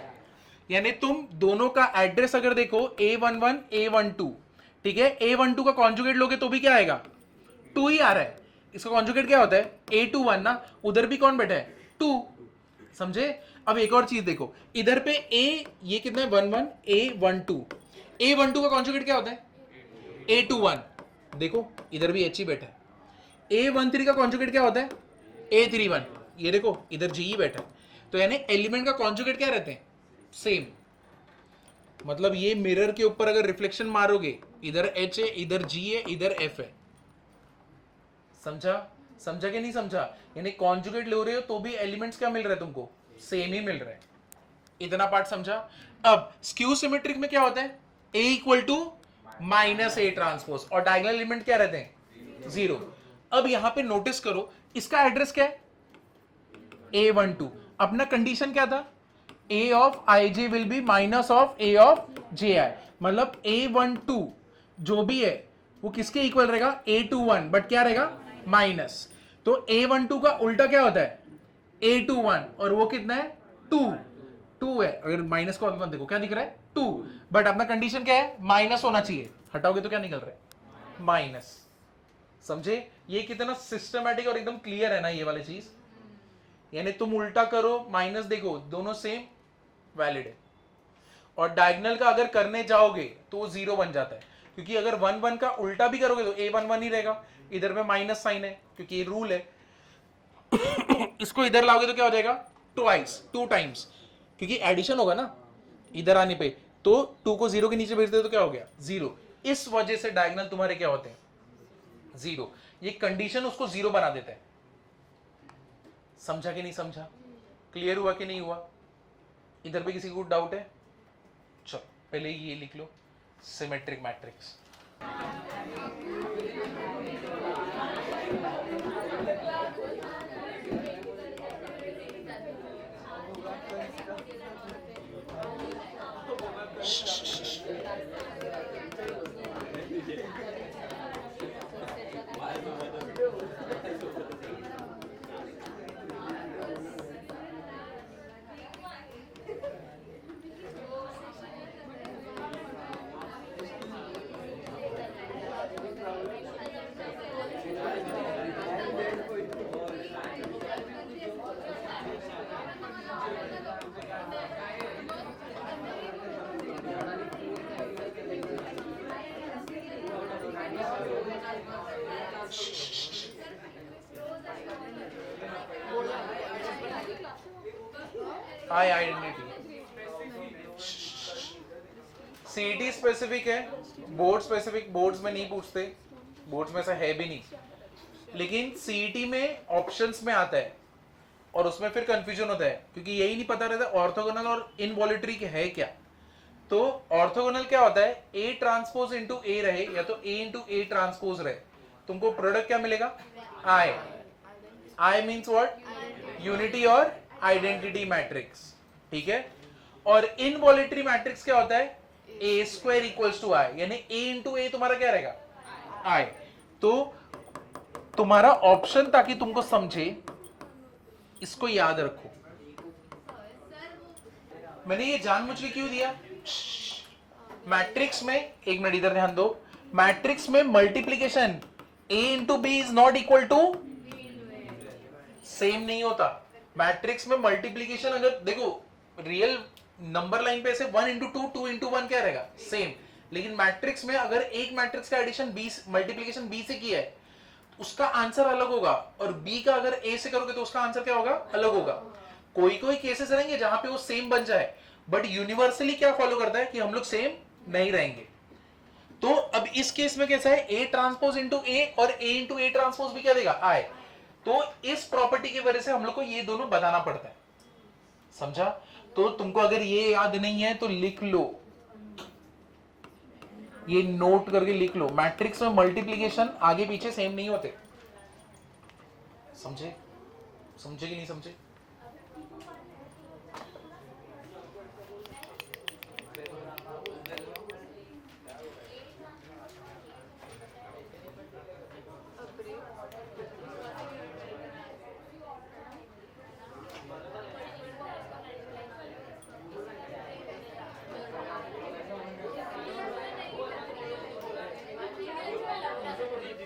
Speaker 1: यानी तुम दोनों का एड्रेस अगर देखो, A11 A12, ठीक है, A12 का कॉन्जुगेट लोगे तो भी क्या आएगा, 2 ही आ रहा है। इसका कॉन्जुगेट क्या होता है, A21 ना, उधर भी कौन बैठा है, 2, समझे। अब एक और चीज देखो, इधर पे A ये कितना है, 1 1 A12, A12 का कॉन्जुगेट क्या होता है, A21, देखो इधर भी H ही बैठा है। A13 का कॉन्जुगेट क्या होता है, A31, ये देखो इधर G ही बैठा है। तो यानी एलिमेंट का कॉन्जुगेट क्या रहते हैं, सेम। मतलब ये मिरर के ऊपर अगर रिफ्लेक्शन मारोगे, इधर H है, इधर G है, इधर F है, समझा, समझा कि नहीं समझा। यानी कॉन्जुगेट ले रहे हो तो भी एलिमेंट्स क्या मिल रहा है तुमको, सेम ही मिल रहा है। इतना पार्ट समझा। अब स्क्यू सिमेट्रिक में क्या होता है, A equal to minus A transpose, और डायगोनल एलिमेंट क्या रहते हैं, 0। अब यहां पे नोटिस करो, इसका एड्रेस क्या है, A12। अपना कंडीशन क्या था, A of I J will be minus of A of J I. मतलब A12 जो भी है वो किसके इक्वल रहेगा, A21, बट क्या रहेगा, माइनस। तो A12 का उल्टा क्या होता है, A21, और वो कितना है, 2 है। अगर माइनस को अभी मत देखो, क्या दिख रहा है, 2, बट अपना कंडीशन क्या है, माइनस होना चाहिए, हटाओगे तो क्या निकल रहा है, माइनस। समझे ये कितना सिस्टमैटिक और एकदम क्लियर है ना ये वाली चीज। यानी तुम उल्टा करो माइनस देखो, दोनों सेम वैलिड है। और डायगोनल का अगर करने जाओगे तो वो 0 बन जाता है, क्योंकि अगर 1 1 का उल्टा भी करोगे तो A11 ही रहेगा, इधर में माइनस साइन है क्योंकि ये रूल है। इसको इधर लाओगे तो क्या हो जाएगा, ट्वाइस, 2 टाइम्स, क्योंकि एडिशन होगा ना इधर आने पे, तो 2 को 0 के नीचे भेज दे तो क्या हो गया, 0। इस वजह से डायगोनल तुम्हारे क्या होते हैं, 0। ये कंडीशन उसको 0 बना देता है। समझा कि नहीं समझा, क्लियर हुआ कि नहीं हुआ, इधर पे किसी को डाउट है, चलो पहले ये लिख लो, symmetric matrix. High identity CET specific है, बोर्ड स्पेसिफिक बोर्ड्स में नहीं पूछते, बोर्ड्स में से है भी नहीं, लेकिन सीईटी में ऑप्शंस में आता है और उसमें फिर कंफ्यूजन होता है क्योंकि यही नहीं पता रहता ऑर्थोगोनल और इनवॉलिटरी है क्या। तो ऑर्थोगोनल क्या होता है, ए ट्रांसपोज इंटू ए रहे या तो ए इंटू ए ट्रांसपोज रहे, तुमको प्रोडक्ट क्या मिलेगा, आई। आई मीन्स व्हाट, यूनिटी और आइडेंटिटी मैट्रिक्स, ठीक है। और इनवॉलिटरी मैट्रिक्स क्या होता है, ए स्क्वायर इक्वल्स टू आई, यानी ए इंटू ए तुम्हारा क्या रहेगा, आई। तो तुम्हारा ऑप्शन, ताकि तुमको समझे, इसको याद रखो। मैंने ये जानबूझ के क्यों दिया, मैट्रिक्स में, एक मिनट इधर ध्यान दो, मैट्रिक्स में multiplication A into B is not equal to same नहीं होता। मैट्रिक्स में मल्टीप्लीकेशन अगर देखो रियल नंबर लाइन पे ऐसे 1 इंटू 2, 2 इंटू 1 क्या रहेगा, सेम। लेकिन मैट्रिक्स में अगर एक मैट्रिक्स का एडिशन बी, मल्टीप्लीकेशन बी से किया है, उसका आंसर अलग होगा, और बी का अगर ए से करोगे तो उसका आंसर क्या होगा, अलग होगा। कोई कोई केसेस रहेंगे जहां पे वो सेम बन जाए, बट यूनिवर्सली क्या फॉलो करता है कि हम लोग सेम नहीं रहेंगे। तो अब इस केस में कैसा है, ए ट्रांसपोज इंटू ए और ए इंटू ए ट्रांसपोज भी क्या देगा, आई। तो इस प्रॉपर्टी की वजह से हम लोग को ये दोनों बताना पड़ता है, समझा। तो तुमको अगर ये याद नहीं है तो लिख लो, ये नोट करके लिख लो, मैट्रिक्स में मल्टीप्लीकेशन आगे पीछे सेम नहीं होते। समझे, समझे कि नहीं समझे।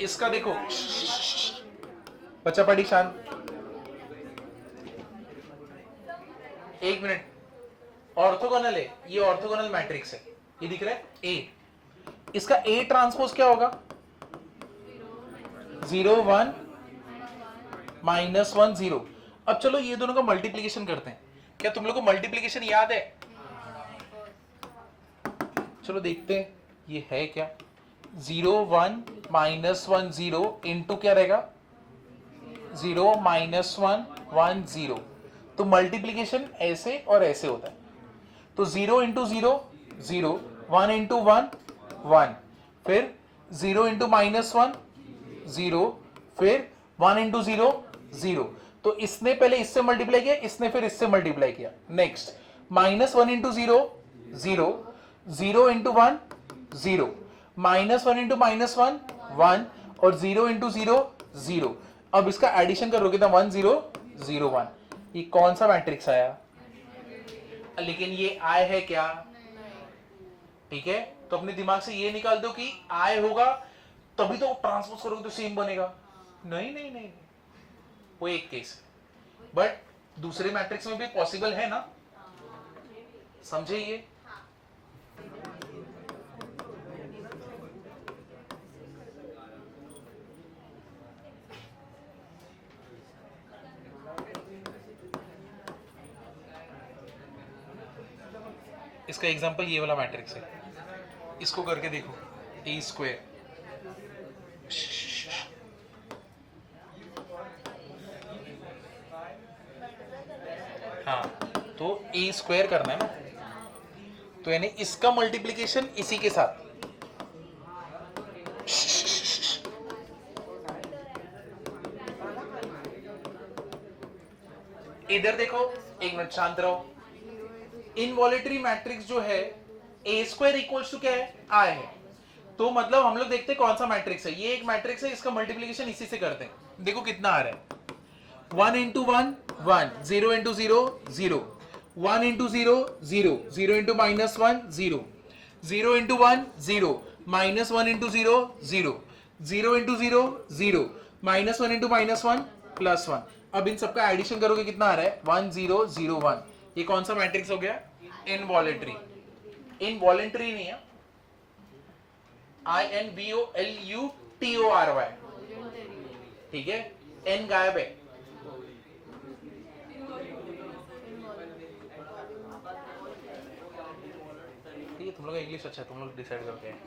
Speaker 1: इसका देखो, बच्चा पढ़ी शांत, एक मिनट। ऑर्थोगोनल है, ये ऑर्थोगोनल मैट्रिक्स है, ये दिख रहा है ए, इसका ए ट्रांसपोज क्या होगा, 0 1 -1 0। अब चलो ये दोनों का मल्टीप्लीकेशन करते हैं। क्या तुम लोग को मल्टीप्लीकेशन याद है, चलो देखते हैं ये है क्या। 0 1 -1 0 इंटू क्या रहेगा, 0 -1 1 0। तो मल्टीप्लीकेशन ऐसे और ऐसे होता है। तो 0 इंटू 0 0, 1 इंटू 1 1, फिर 0 इंटू -1 0, फिर 1 इंटू 0 0। तो इसने पहले इससे मल्टीप्लाई किया, इसने फिर इससे मल्टीप्लाई किया। नेक्स्ट -1 इंटू 0 0, 0 इंटू 1 0, -1 इंटू -1 1, और 0 इंटू 0 0। अब इसका एडिशन करोगे तो 1 0 0 1। ये कौन सा मैट्रिक्स आया? लेकिन ये आई है क्या? ठीक है, तो अपने दिमाग से ये निकाल दो कि आई होगा तभी तो ट्रांसपोज करोगे तो सेम बनेगा। नहीं नहीं नहीं, वो एक केस है, बट दूसरे मैट्रिक्स में भी पॉसिबल है ना, समझे ये? इसका एग्जांपल ये वाला मैट्रिक्स है, इसको करके देखो, ए स्क्वायर। हाँ, तो ए स्क्वायर करना है ना, तो यानी इसका मल्टीप्लिकेशन इसी के साथ। इधर देखो, एक मिनट शांत रहो। इनवॉलेटरी मैट्रिक्स जो है ए स्क्वायर इक्वल्स टू क्या है? आई है। तो मतलब हम लोग देखते हैं कौन सा मैट्रिक्स है। ये एक मैट्रिक्स है, इसका मल्टीप्लिकेशन इसी से करते हैं। देखो कितना आ रहा है, 1 into 1 1, 0 into 0 0, 1 into 0 0, 0 into -1 0, 0 into 1 0, -1 into 0 0, 0 into 0 0, -1 into -1 +1। अब इन सबका एडिशन करोगे कितना आ रहा है? 1 0 0 1। ये कौन सा मैट्रिक्स हो गया? इनवॉलेटरी। इनवॉलेंटरी नहीं है, INVOLUTORY, ठीक है, एन गायब है। ठीक है, तुम लोग इंग्लिश अच्छा है, तुम लोग डिसाइड करते हैं।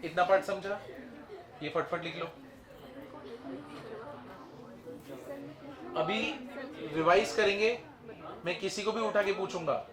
Speaker 1: इतना पार्ट समझा? ये फटफट लिख लो। अभी रिवाइज करेंगे, मैं किसी को भी उठा के पूछूंगा।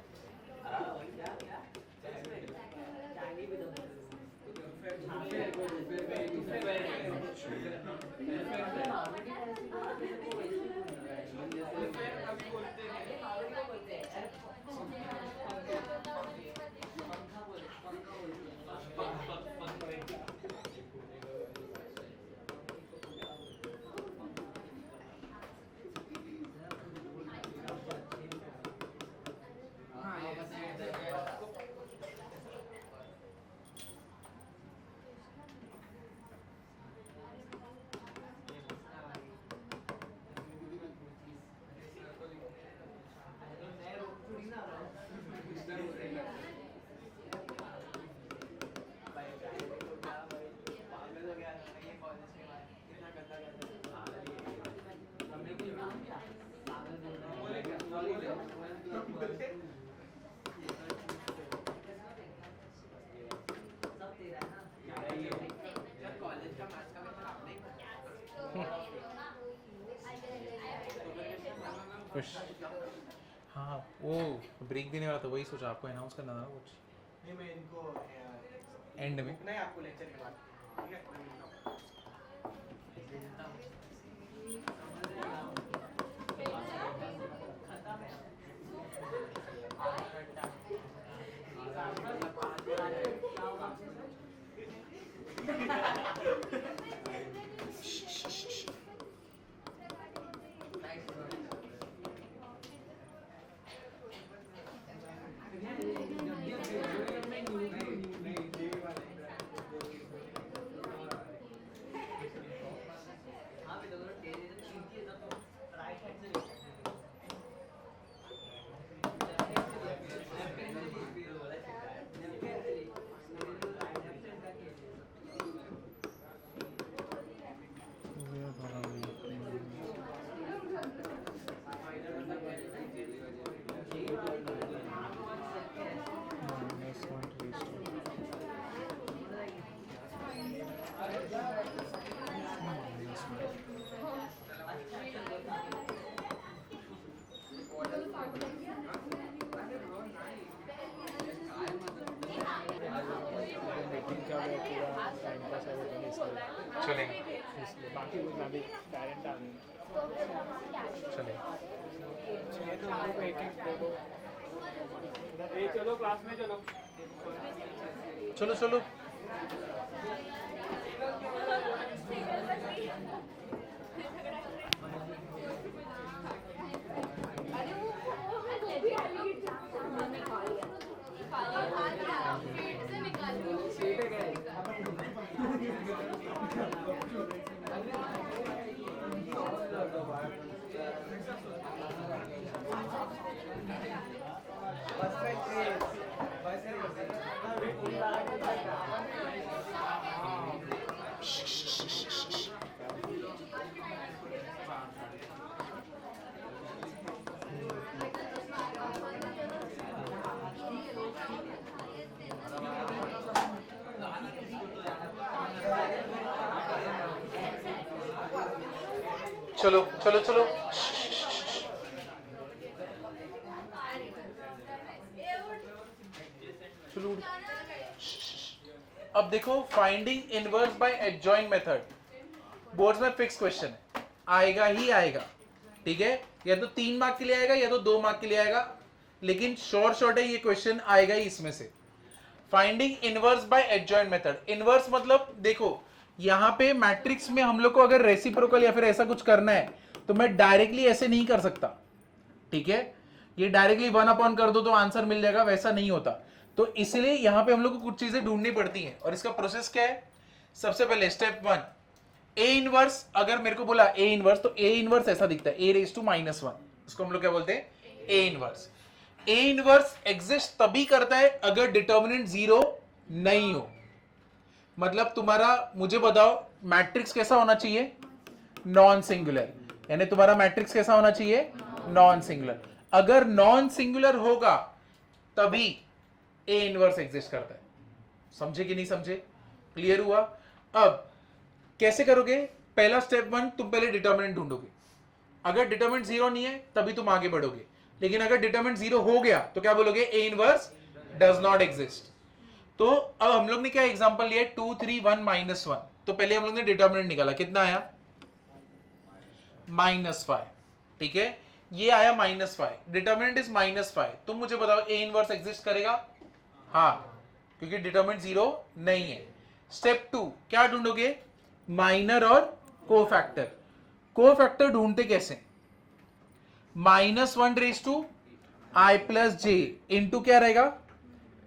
Speaker 1: हाँ, वो ब्रेक देने वाला था, वही सोचा आपको अनाउंस करना था कुछ।
Speaker 2: नहीं, मैं इनको
Speaker 1: एंड में
Speaker 2: नहीं, आपको लेक्चर के बाद, ठीक है?
Speaker 1: चलेंगे।
Speaker 3: इसलिए बाकी कुछ मैं भी टैलेंट आ नहीं
Speaker 1: चलिए
Speaker 3: ये तो हम लोग एक एक दो दो ये चलो क्लास में चलो
Speaker 1: चलो चलो चलो चलो चलो चलो अब देखो finding inverse by adjoint method boards में फिक्स क्वेश्चन है, आएगा ही आएगा, ठीक है, या तो 3 मार्क के लिए आएगा या तो 2 मार्क के लिए आएगा, लेकिन शॉर्ट है ये क्वेश्चन आएगा ही इसमें से। Finding inverse by adjoint method, inverse मतलब देखो यहां पे मैट्रिक्स में हम लोग को अगर रेसिप्रोकल या फिर ऐसा कुछ करना है तो मैं डायरेक्टली ऐसे नहीं कर सकता, ठीक है, ये डायरेक्टली 1 कर दो तो आंसर मिल जाएगा, वैसा नहीं होता। तो इसलिए यहां पे हम लोग को कुछ चीजें ढूंढनी पड़ती हैं और इसका प्रोसेस क्या है। सबसे पहले स्टेप 1 ए इनवर्स, अगर मेरे को बोला ए इनवर्स तो ए इनवर्स ऐसा दिखता है a⁻⁻⁻⁻⁻⁻⁻⁻⁻⁻⁻⁻⁻⁻⁻ इसको हम लोग क्या बोलते हैं A inverse. A inverse exist तभी करता है अगर डिटर्मिनेंट 0 नहीं हो। मतलब तुम्हारा, मुझे बताओ मैट्रिक्स कैसा होना चाहिए, नॉन सिंगुलर, यानी तुम्हारा मैट्रिक्स कैसा होना चाहिए, नॉन सिंगुलर। अगर नॉन सिंगुलर होगा तभी ए इनवर्स एग्जिस्ट करता है। समझे कि नहीं समझे, क्लियर हुआ। अब कैसे करोगे, पहला स्टेप 1 तुम पहले डिटर्मिनेंट ढूंढोगे, अगर डिटर्मिनेंट 0 नहीं है तभी तुम आगे बढ़ोगे, लेकिन अगर डिटर्मिनेंट 0 हो गया तो क्या बोलोगे, A inverse does not exist. तो अब हम लोग ने क्या एग्जांपल लिया, 2 3 1 -1, तो पहले हम लोग ने डिटर्मिनेंट निकाला, कितना आया -5, ठीक है, ये आया -5, डिटर्मिनेंट इज -5। तुम मुझे बताओ ए इनवर्स एग्जिस्ट करेगा, हाँ, क्योंकि डिटर्मिनेंट 0 नहीं है। स्टेप 2 क्या ढूंढोगे, माइनर और कोफैक्टर। कोफैक्टर ढूंढते कैसे, -1⁻⁻I+j इंटू क्या रहेगा,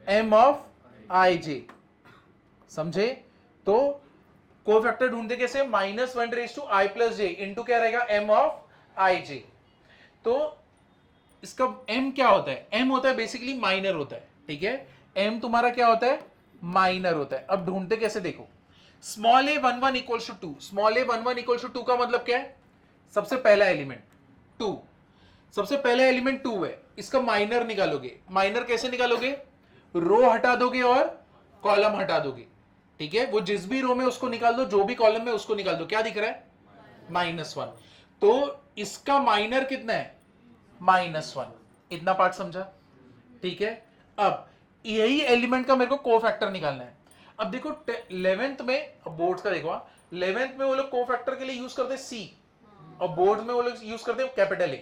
Speaker 1: m ऑफ ij, समझे। तो कोफैक्टर ढूंढते कैसे, -1⁻⁻I+j इंटू क्या रहेगा, m ऑफ ij। तो इसका m क्या होता है, m होता है बेसिकली माइनर होता है, ठीक है, m तुम्हारा क्या होता है, माइनर होता है। अब ढूंढते कैसे देखो, स्मॉल a11 = 2, स्मॉल a11 = 2 का मतलब क्या है, सबसे पहला एलिमेंट 2, सबसे पहला एलिमेंट 2 है, इसका माइनर निकालोगे। माइनर कैसे निकालोगे, रो हटा दोगे और कॉलम हटा दोगे, ठीक है, वो जिस भी रो में उसको निकाल दो, जो भी कॉलम में उसको निकाल दो, क्या दिख रहा है, -1। तो इसका माइनर कितना है, -1। इतना पार्ट समझा, ठीक है। अब यही एलिमेंट का मेरे को कोफैक्टर निकालना है। अब देखो 11th में, बोर्ड्स का देखो, 11th में वो लोग कोफैक्टर के लिए यूज करते हैं C, और बोर्ड में वो लोग यूज करते हैं कैपिटल A,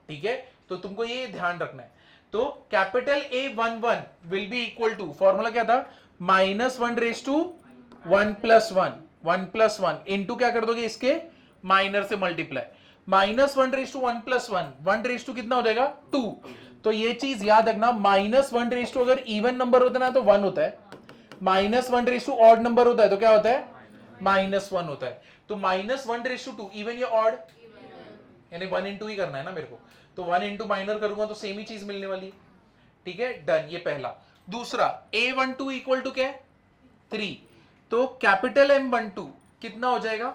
Speaker 1: ठीक है, तो तुमको ये ध्यान रखना है। तो capital A11 will be equal to, formula क्या था, -1/1 इंटू क्या कर दोगे, इसके माइनर से मल्टीप्लाई, -1/1 1 कितना हो जाएगा, 2। तो ये चीज याद रखना, -1 अगर इवन नंबर होता है ना तो 1 होता है, -1 ऑड नंबर होता है तो क्या होता है, -1 होता है। तो -1/2 इवन या ऑड, यानी 1 इंटू ही करना है ना मेरे को, तो 1 इंटू माइनर करूंगा तो सेम ही चीज मिलने वाली है, ठीक है, डन। ये पहला। दूसरा a12 इक्वल टू क्या है, 3, तो कैपिटल M12 कितना हो जाएगा,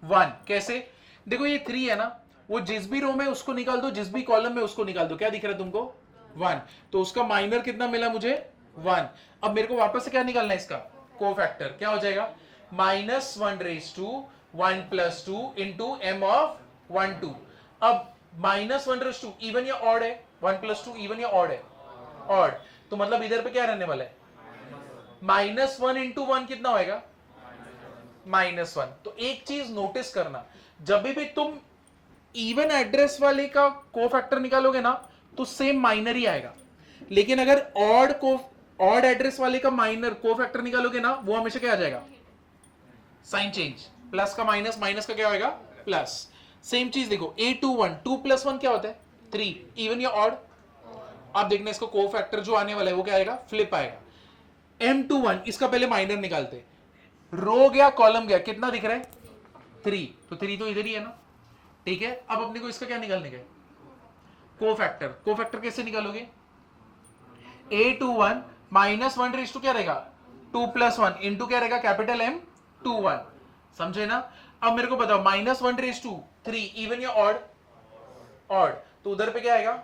Speaker 1: 1। कैसे, देखो ये 3 है ना, वो जिस भी रो में उसको निकाल दो, जिस भी कॉलम में उसको निकाल दो, क्या दिख रहा है तुमको, 1। तो उसका माइनर कितना मिला मुझे, 1। अब मेरे को वापस से क्या निकालना है, इसका कोफैक्टर, क्या हो जाएगा, -1/1 + 2 इंटू m ऑफ 1 2। अब -1/2 इवन या ऑड है, 1 + 2 इवन या ऑड है, ऑड, तो मतलब इधर पे क्या रहने वाला है, -1 × 1 कितना होएगा, -1। तो एक चीज नोटिस करना, जब भी तुम इवन एड्रेस वाले का कोफैक्टर निकालोगे ना तो सेम माइनर ही आएगा, लेकिन अगर ऑड एड्रेस वाले का माइनर कोफैक्टर निकालोगे ना वो हमेशा क्या आ जाएगा, साइन चेंज, प्लस का माइनस, माइनस का क्या होगा, प्लस। सेम चीज देखो A21, 2 + 1 क्या होता है 3, इवन या ऑड। आप देखना इसको कोफैक्टर जो आने वाला है वो क्या आएगा, फ्लिप आएगा। M21 इसका पहले माइनर निकालते, रो गया कॉलम गया, कितना दिख रहा है 3, तो 3 तो इधर ही है ना, ठीक है। अब अपने को इसका क्या निकालने का है, कोफैक्टर। कोफैक्टर कैसे निकालोगे, A21 -1 रेज़ टू क्या रहेगा 2 + 1 इंटू क्या रहेगा कैपिटल M21, समझे ना। अब मेरे को बताओ -1 रेज़ टू 3 इवन या ऑड, ऑड, तो उधर पे क्या आएगा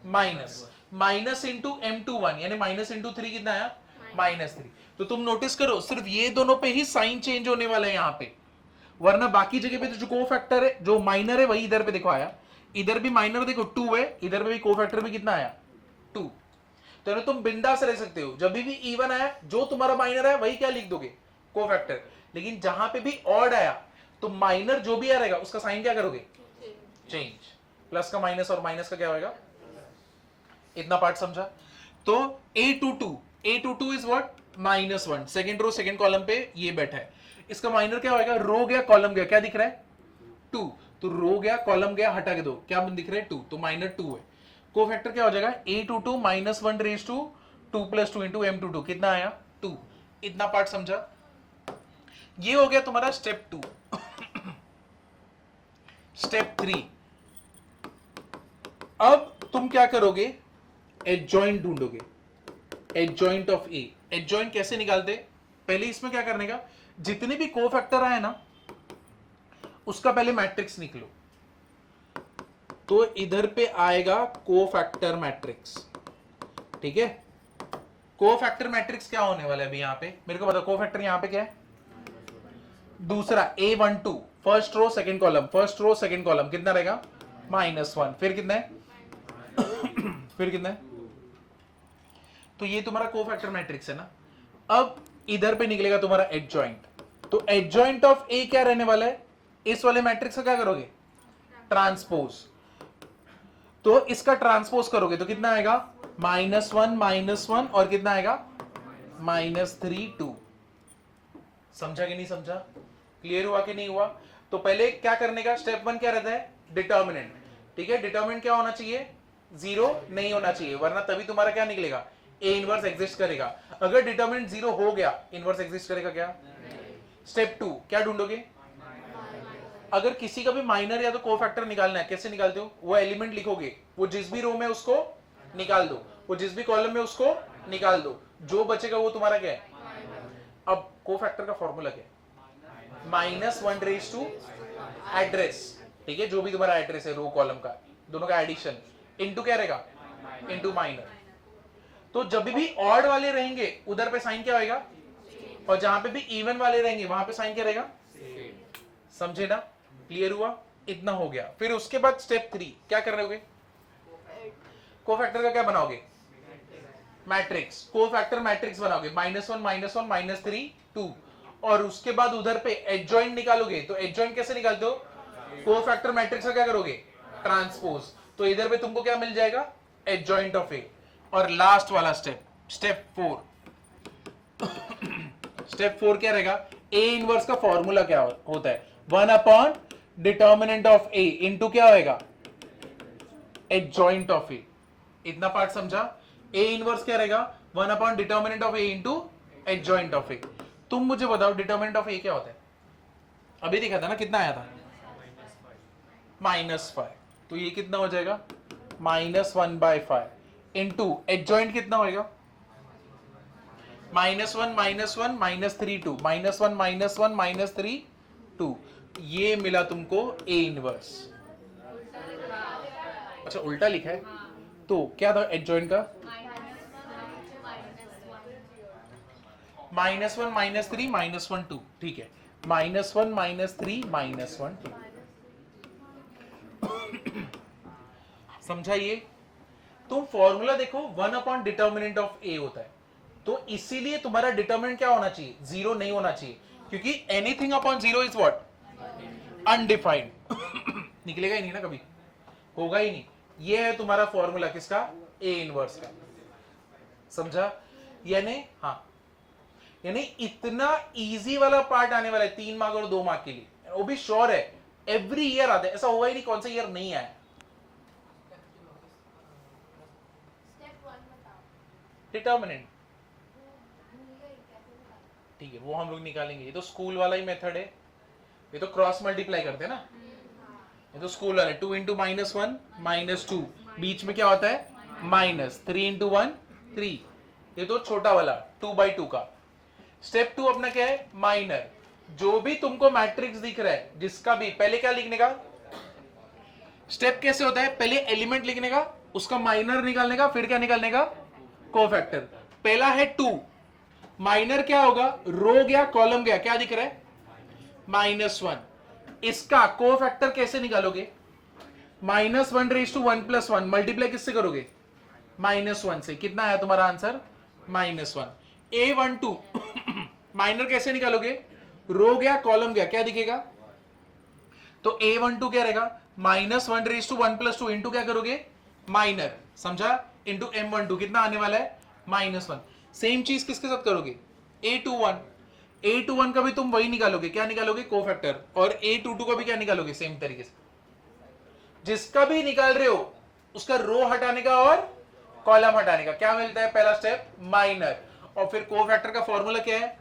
Speaker 1: माइनस इंटू M21 यानी माइनस इंटू 3 कितना आया -3। तो तुम नोटिस करो सिर्फ ये दोनों पे ही साइन चेंज होने वाला है यहां पे, वरना बाकी जगह पे तो जो कोफैक्टर है जो माइनर है वही इधर पे देखो आया, इधर भी माइनर देखो 2 है, इधर पे भी कोफैक्टर में कितना आया 2। तो तुम बिंदास रह सकते हो, जब भी इवन आया जो तुम्हारा माइनर है वही क्या लिख दोगे कोफैक्टर, लेकिन जहां पे भी ऑड आया तो माइनर जो भी आ रहेगा उसका साइन क्या करोगे चेंज, प्लस का माइनस और माइनस का क्या होगा, इतना पार्ट समझा। तो A22 is what -1, second row second column पे ये बैठा है, इसका माइनर क्या होगा, रो गया कॉलम गया, क्या दिख रहा है 2, तो रो गया कॉलम गया हटा के दो, क्या दिख रहा है 2, तो -2 है। कोफैक्टर क्या हो जाएगा A22 -1 raise to 2 + 2 into M22, कितना आया 2, इतना पार्ट समझा। ये हो गया तुम्हारा स्टेप 2। स्टेप 3, अब तुम क्या करोगे, एडजॉइंट ढूंढोगे, एडजॉइंट ऑफ ए। एडजॉइंट कैसे निकालते, पहले इसमें क्या करने का, जितने भी कोफैक्टर आए ना उसका पहले मैट्रिक्स निकलो, तो इधर पे आएगा कोफैक्टर मैट्रिक्स, ठीक है। कोफैक्टर मैट्रिक्स क्या होने वाला है अभी यहां पे, मेरे को बताओ कोफैक्टर यहां पे क्या है, दूसरा A12 first row second column, first row second column कितना रहेगा -1, फिर कितना है फिर कितना है, तो ये तुम्हारा कोफैक्टर मैट्रिक्स है ना। अब इधर पे निकलेगा तुम्हारा एडजॉइंट, तो एडजॉइंट ऑफ ए क्या रहने वाला है, इस वाले मैट्रिक्स का क्या करोगे ट्रांसपोज, तो इसका ट्रांसपोज करोगे तो कितना आएगा -1 और कितना आएगा -3 2। समझा कि नहीं समझा, क्लियर हुआ कि नहीं हुआ। तो पहले क्या करने का, स्टेप 1 क्या रहता है डिटर्मिनेंट, ठीक है। डिटर्मिनेंट क्या होना चाहिए 0 नहीं होना चाहिए, वरना तभी तुम्हारा क्या निकलेगा ए इनवर्स एग्जिस्ट करेगा। अगर डिटर्मिनेंट 0 हो गया इनवर्स एग्जिस्ट करेगा क्या। स्टेप 2 क्या ढूंढोगे, अगर किसी का भी माइनर या तो कोफैक्टर निकालना है, कैसे निकालते हो, वो एलिमेंट लिखोगे, वो जिस भी रो में उसको निकाल दो, वो जिस भी कॉलम में उसको निकाल दो, जो बचेगा वो तुम्हारा क्या है। अब कोफैक्टर का फॉर्मूला क्या है, -1 रेज़ टू एड्रेस, ठीक है, जो भी तुम्हारा एड्रेस है रो कॉलम का, दोनों का एडिशन इनटू क्या रहेगा इनटू माइनर। तो जब भी ऑड वाले रहेंगे उधर पे साइन क्या होगा, और जहां पे भी इवन वाले रहेंगे वहां पे साइन क्या रहेगा, समझे ना, क्लियर हुआ, इतना हो गया। फिर उसके बाद स्टेप 3 क्या कर रहे होगे, कोफैक्टर का क्या बनाओगे मैट्रिक्स, कोफैक्टर मैट्रिक्स बनाओगे -1 -3 2, और उसके बाद उधर पे एडजॉइंट निकालोगे। तो एडजॉइंट कैसे निकालते हो, कोफैक्टर मैट्रिक्स का क्या करोगे ट्रांसपोज, तो इधर पे तुमको क्या मिल जाएगा एडजॉइंट ऑफ ए। और लास्ट वाला स्टेप, स्टेप 4 स्टेप 4 क्या रहेगा, ए इनवर्स का फॉर्मूला क्या होता है 1 डिटर्मिनेंट ऑफ ए इंटू क्या होएगा एडजॉइंट ऑफ ए। इतना पार्ट समझा, ए इनवर्स क्या रहेगा 1 determinant of A into adjoint of A. तुम मुझे बताओ डिटर्मिनेंट ऑफ ए क्या होता है, अभी देखा था ना कितना आया था -5, तो ये कितना हो जाएगा -1/5 इंटू एडजॉइंट कितना होएगा -1 -3 2 -1 -3 2, ये मिला तुमको ए इनवर्स। अच्छा उल्टा लिखा है, तो क्या था एडजॉइंट का -1 -3 -1 2, ठीक है, -1 -3 -1 2। समझा ये, तुम फॉर्मूला देखो 1 डिटर्मिनेंट ऑफ ए होता है, तो इसीलिए तुम्हारा डिटर्मिनेंट क्या होना चाहिए 0 नहीं होना चाहिए, क्योंकि anything upon zero is what, undefined. निकलेगा ही नहीं ना, कभी होगा ही नहीं। ये है तुम्हारा फॉर्मूला किसका, ए इनवर्स का। समझा? यानी हाँ, यानी इतना इजी वाला पार्ट आने वाला है 3 मार्क और 2 मार्क के लिए, वो भी श्योर है। एवरी ईयर आता है, ऐसा हुआ ही नहीं कौन सा ईयर नहीं आया। डिटर्मिनेंट ठीक है, वो हम लोग निकालेंगे। ये तो स्कूल वाला ही मेथड है, ये तो क्रॉस मल्टीप्लाई करते हैं ना, ये तो स्कूल वाला। 2 इंटू -1 -2, बीच में क्या होता है माइनस। 3 इंटू 1 3, ये तो छोटा वाला 2/2 का। स्टेप 2 अपना क्या है, माइनर। जो भी तुमको मैट्रिक्स दिख रहा है जिसका भी, पहले क्या लिखने का स्टेप कैसे होता है, पहले एलिमेंट लिखने का, उसका माइनर निकालने का, फिर क्या निकालने का, कोफैक्टर। पहला है 2, माइनर क्या होगा, रो गया कॉलम गया, क्या दिख रहा है -1। इसका कोफैक्टर कैसे निकालोगे, -1 + 1 मल्टीप्लाई किससे करोगे, -1 से। कितना आया तुम्हारा आंसर, -1। A12 माइनर कैसे निकालोगे, रो गया कॉलम गया, क्या दिखेगा, तो A12 क्या रहेगा, -1 + 2 इंटू क्या करोगे, माइनर, समझा, इंटू M12 कितना आने वाला है, -1। सेम चीज किसके साथ करोगे, A21 का भी तुम वही निकालोगे, क्या निकालोगे, कोफैक्टर। और A22 का भी क्या निकालोगे, सेम तरीके से। जिसका भी निकाल रहे हो उसका रो हटाने का और कॉलम हटाने का, क्या मिलता है, पहला स्टेप माइनर। और फिर कोफैक्टर का फॉर्मूला क्या है,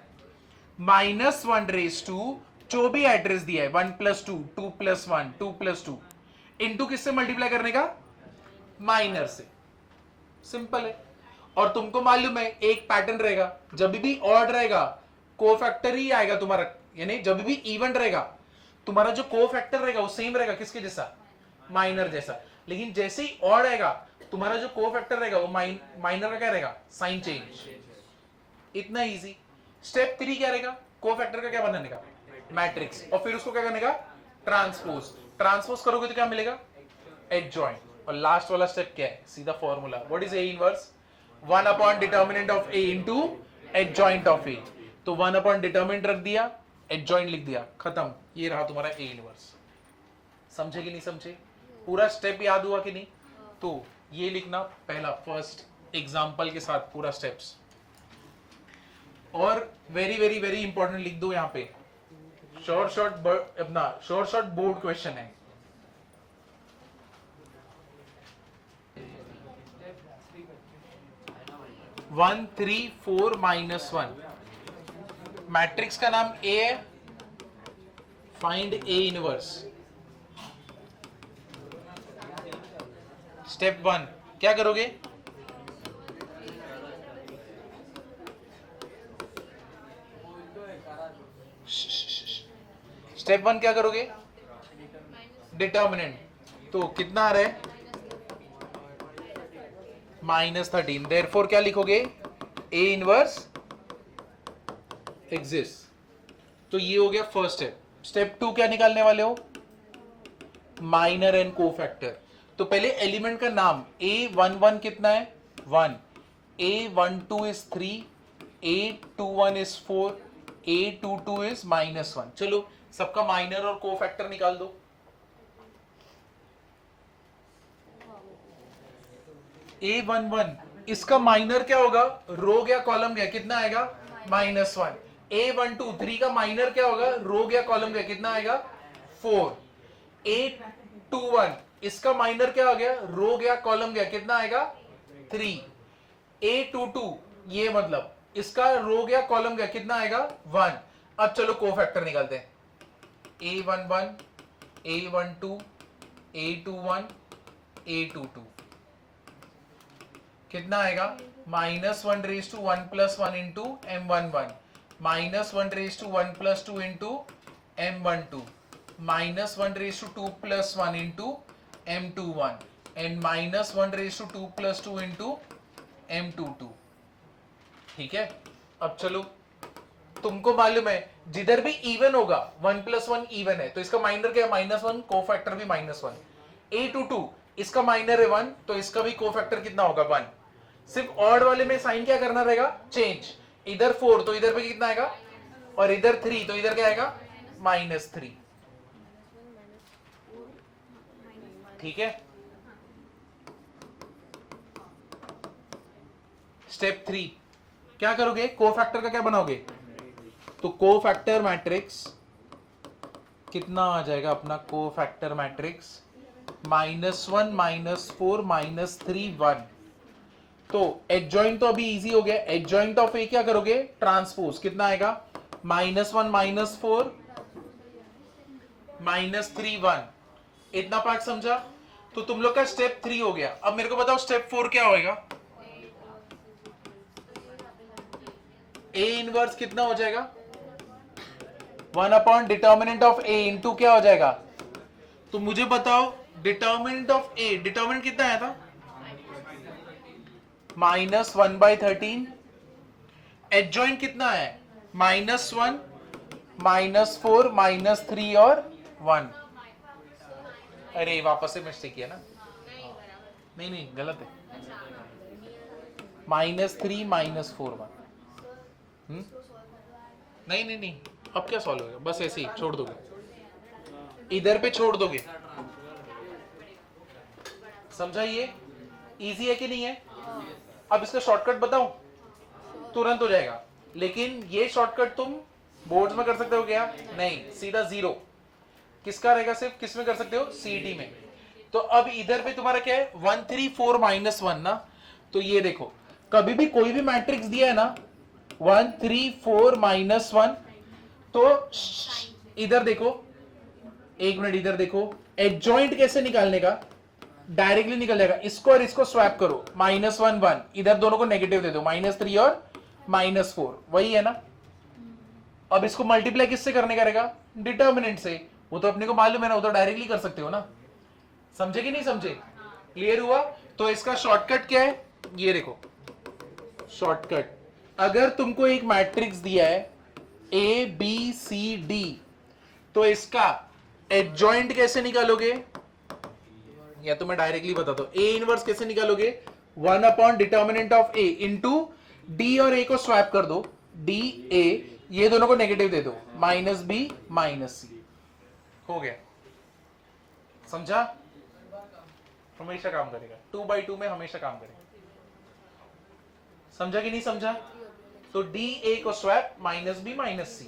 Speaker 1: -1 जो भी एड्रेस दिया है 1 + 2 2 + 1 2 + 2 इंटू किससे मल्टीप्लाई करने का, माइनर से। सिंपल है। और तुमको मालूम है एक पैटर्न रहेगा, जब भी ऑड रहेगा कोफैक्टर ही आएगा तुम्हारा, यानी जब भी इवन रहेगा तुम्हारा जो कोफैक्टर रहेगा वो सेम रहेगा किसके जैसा, माइनर जैसा। लेकिन जैसे ही ऑड आएगा तुम्हारा जो कोफैक्टर रहेगा वो माइनर का क्या रहेगा, साइन चेंज। इतना इजी। स्टेप 3 क्या रहेगा, कोफैक्टर का क्या बनाने का, मैट्रिक्स। और फिर उसको क्या करने का, ट्रांसपोज। ट्रांसपोज करोगे तो क्या मिलेगा, एडजॉइंट। और लास्ट वाला स्टेप क्या है, सीधा formula, what is A inverse, 1 determinant of A into adjoint of A. तो 1 डिटर्मिनेंट रख दिया, एडजॉइंट लिख दिया, खत्म। ये रहा तुम्हारा ए इनवर्स। समझे कि नहीं समझे, पूरा स्टेप याद हुआ कि नहीं। तो ये लिखना पहला, फर्स्ट एग्जांपल के साथ पूरा स्टेप्स। और वेरी वेरी वेरी इंपॉर्टेंट लिख दो यहाँ पे, शॉर्ट अपना शॉर्ट बोर्ड क्वेश्चन है। वन 3 4 -1, मैट्रिक्स का नाम ए है, फाइंड ए इनवर्स। स्टेप 1 क्या करोगे, स्टेप 1 क्या करोगे, डिटर्मिनेंट। तो कितना आ रहा है, -13। देयरफॉर क्या लिखोगे, ए इनवर्स एग्जिस्ट। तो ये हो गया फर्स्ट स्टेप। स्टेप 2 क्या निकालने वाले हो, माइनर एंड कोफैक्टर। तो पहले एलिमेंट का नाम, A11 कितना है 1, A12 is 3, A21 is 4, A22 is -1। चलो सबका माइनर और कोफैक्टर निकाल दो। A11 इसका माइनर क्या होगा, रो गया कॉलम गया, कितना आएगा, -1। A12 3 का माइनर क्या होगा, रो गया कॉलम गया, कितना आएगा, 4। A21 इसका माइनर क्या हो गया, रो गया कॉलम गया, कितना आएगा, 3। A22 ये मतलब इसका रो गया कॉलम गया, कितना आएगा, 1। अब चलो कोफैक्टर निकालते हैं, A11 A12 A21 A22 कितना आएगा, -1 + 1 into M11, -1 + 2 into M12, -1 + 2 + 1 into M21 and -1 + 2 into M22। ठीक है। अब चलो, तुमको मालूम है जिधर भी इवन होगा 1 + 1 इवन है, तो इसका माइनर क्या है, -1, कोफैक्टर भी -1। A22 इसका माइनर है 1, तो इसका भी कोफैक्टर कितना होगा, 1। सिर्फ ऑड वाले में साइन क्या करना रहेगा, चेंज। इधर 4 तो इधर पे कितना आएगा, और इधर 3, तो इधर क्या आएगा -3। ठीक है। स्टेप 3 क्या करोगे, कोफैक्टर का क्या बनाओगे, तो कोफैक्टर मैट्रिक्स कितना आ जाएगा अपना, कोफैक्टर मैट्रिक्स -1 -4 -3 1। तो एडजॉइंट तो अभी इजी हो गया, एडजॉइंट ऑफ ए क्या करोगे, ट्रांसपोज कितना आएगा, -1 -4 -3 1। इतना पार्ट समझा। तो तुम लोग का स्टेप 3 हो गया। अब मेरे को बताओ स्टेप 4 क्या होएगा, ए इनवर्स कितना हो जाएगा, 1 upon determinant of A into क्या हो जाएगा, तो मुझे बताओ डिटर्मिनेंट ऑफ ए, डिटर्मिनेंट कितना आया था, -1/13। एडजॉइंट कितना है, -1 -4 -3 और 1। अरे वापस से मिस्टेक किया ना, नहीं गलत है, -3 -4 1। नहीं अब क्या सॉल्व होगा, बस ऐसे ही छोड़ दोगे, इधर पे छोड़ दोगे। समझा, ये इजी है कि नहीं है। अब इसका शॉर्टकट बताऊं, तुरंत हो जाएगा, लेकिन ये शॉर्टकट तुम बोर्ड्स में कर सकते हो क्या, नहीं, सीधा 0 किसका रहेगा, सिर्फ किस में कर सकते हो, सीईटी में। तो अब इधर पे तुम्हारा क्या है, 1 3 4 -1 ना। तो ये देखो, कभी भी कोई भी मैट्रिक्स दिया है ना 1 3 4 -1, तो इधर देखो, एक मिनट इधर देखो, एडजॉइंट कैसे निकालने का, डायरेक्टली निकल जाएगा, इसको और इसको स्वैप करो, -1 1, इधर दोनों को नेगेटिव दे दो, -3 और -4, वही है ना। अब इसको मल्टीप्लाई किससे करने का रहेगा, डिटर्मिनेंट से, वो तो अपने को मालूम है ना, वो तो डायरेक्टली कर सकते हो ना। समझे कि नहीं समझे, क्लियर हुआ। तो इसका शॉर्टकट क्या है, ये देखो शॉर्टकट, अगर तुमको एक मैट्रिक्स दिया है ए बी सी डी, तो इसका एडजॉइंट कैसे निकालोगे, या तो मैं डायरेक्टली बताता हूं, ए इनवर्स कैसे निकालोगे, 1 upon determinant of A into D, और ए को स्वैप कर दो, डी ए, ये दोनों को नेगेटिव दे दो, -b -c, हो गया। समझा, हमेशा काम करेगा, 2/2 में हमेशा काम करेगा। समझा कि नहीं समझा। तो डी ए को स्वैप, -b -c,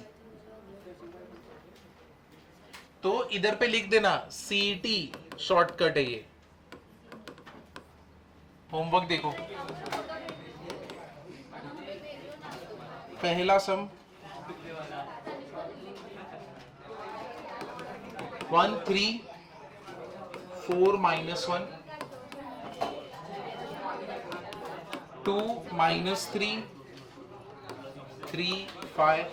Speaker 1: तो इधर पे लिख देना सीटी, शॉर्टकट है ये। होमवर्क देखो, पहला सम 1 3 4 -1 2 -3 3 5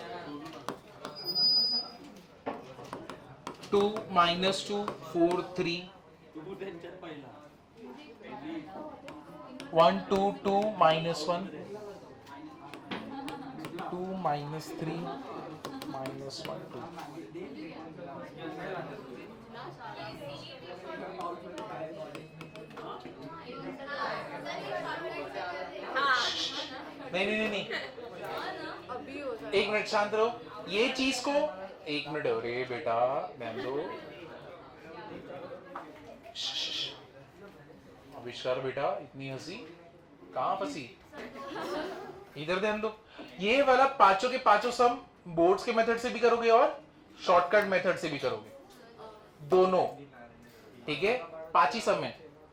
Speaker 1: 2 -2 4 3 1 2 2 -1 2 -3 -1 2। नहीं एक मिनट शांत रहो, ये चीज को एक मिनट, अरे बेटा ध्यान दो, आविष्कार बेटा, इतनी हंसी कहां फंसी, इधर ध्यान दो। ये वाला पांचों के पांचों सम बोर्ड्स के मेथड से भी करोगे और शॉर्टकट मेथड से भी करोगे, दोनों, ठीक है, 5 ही सम है।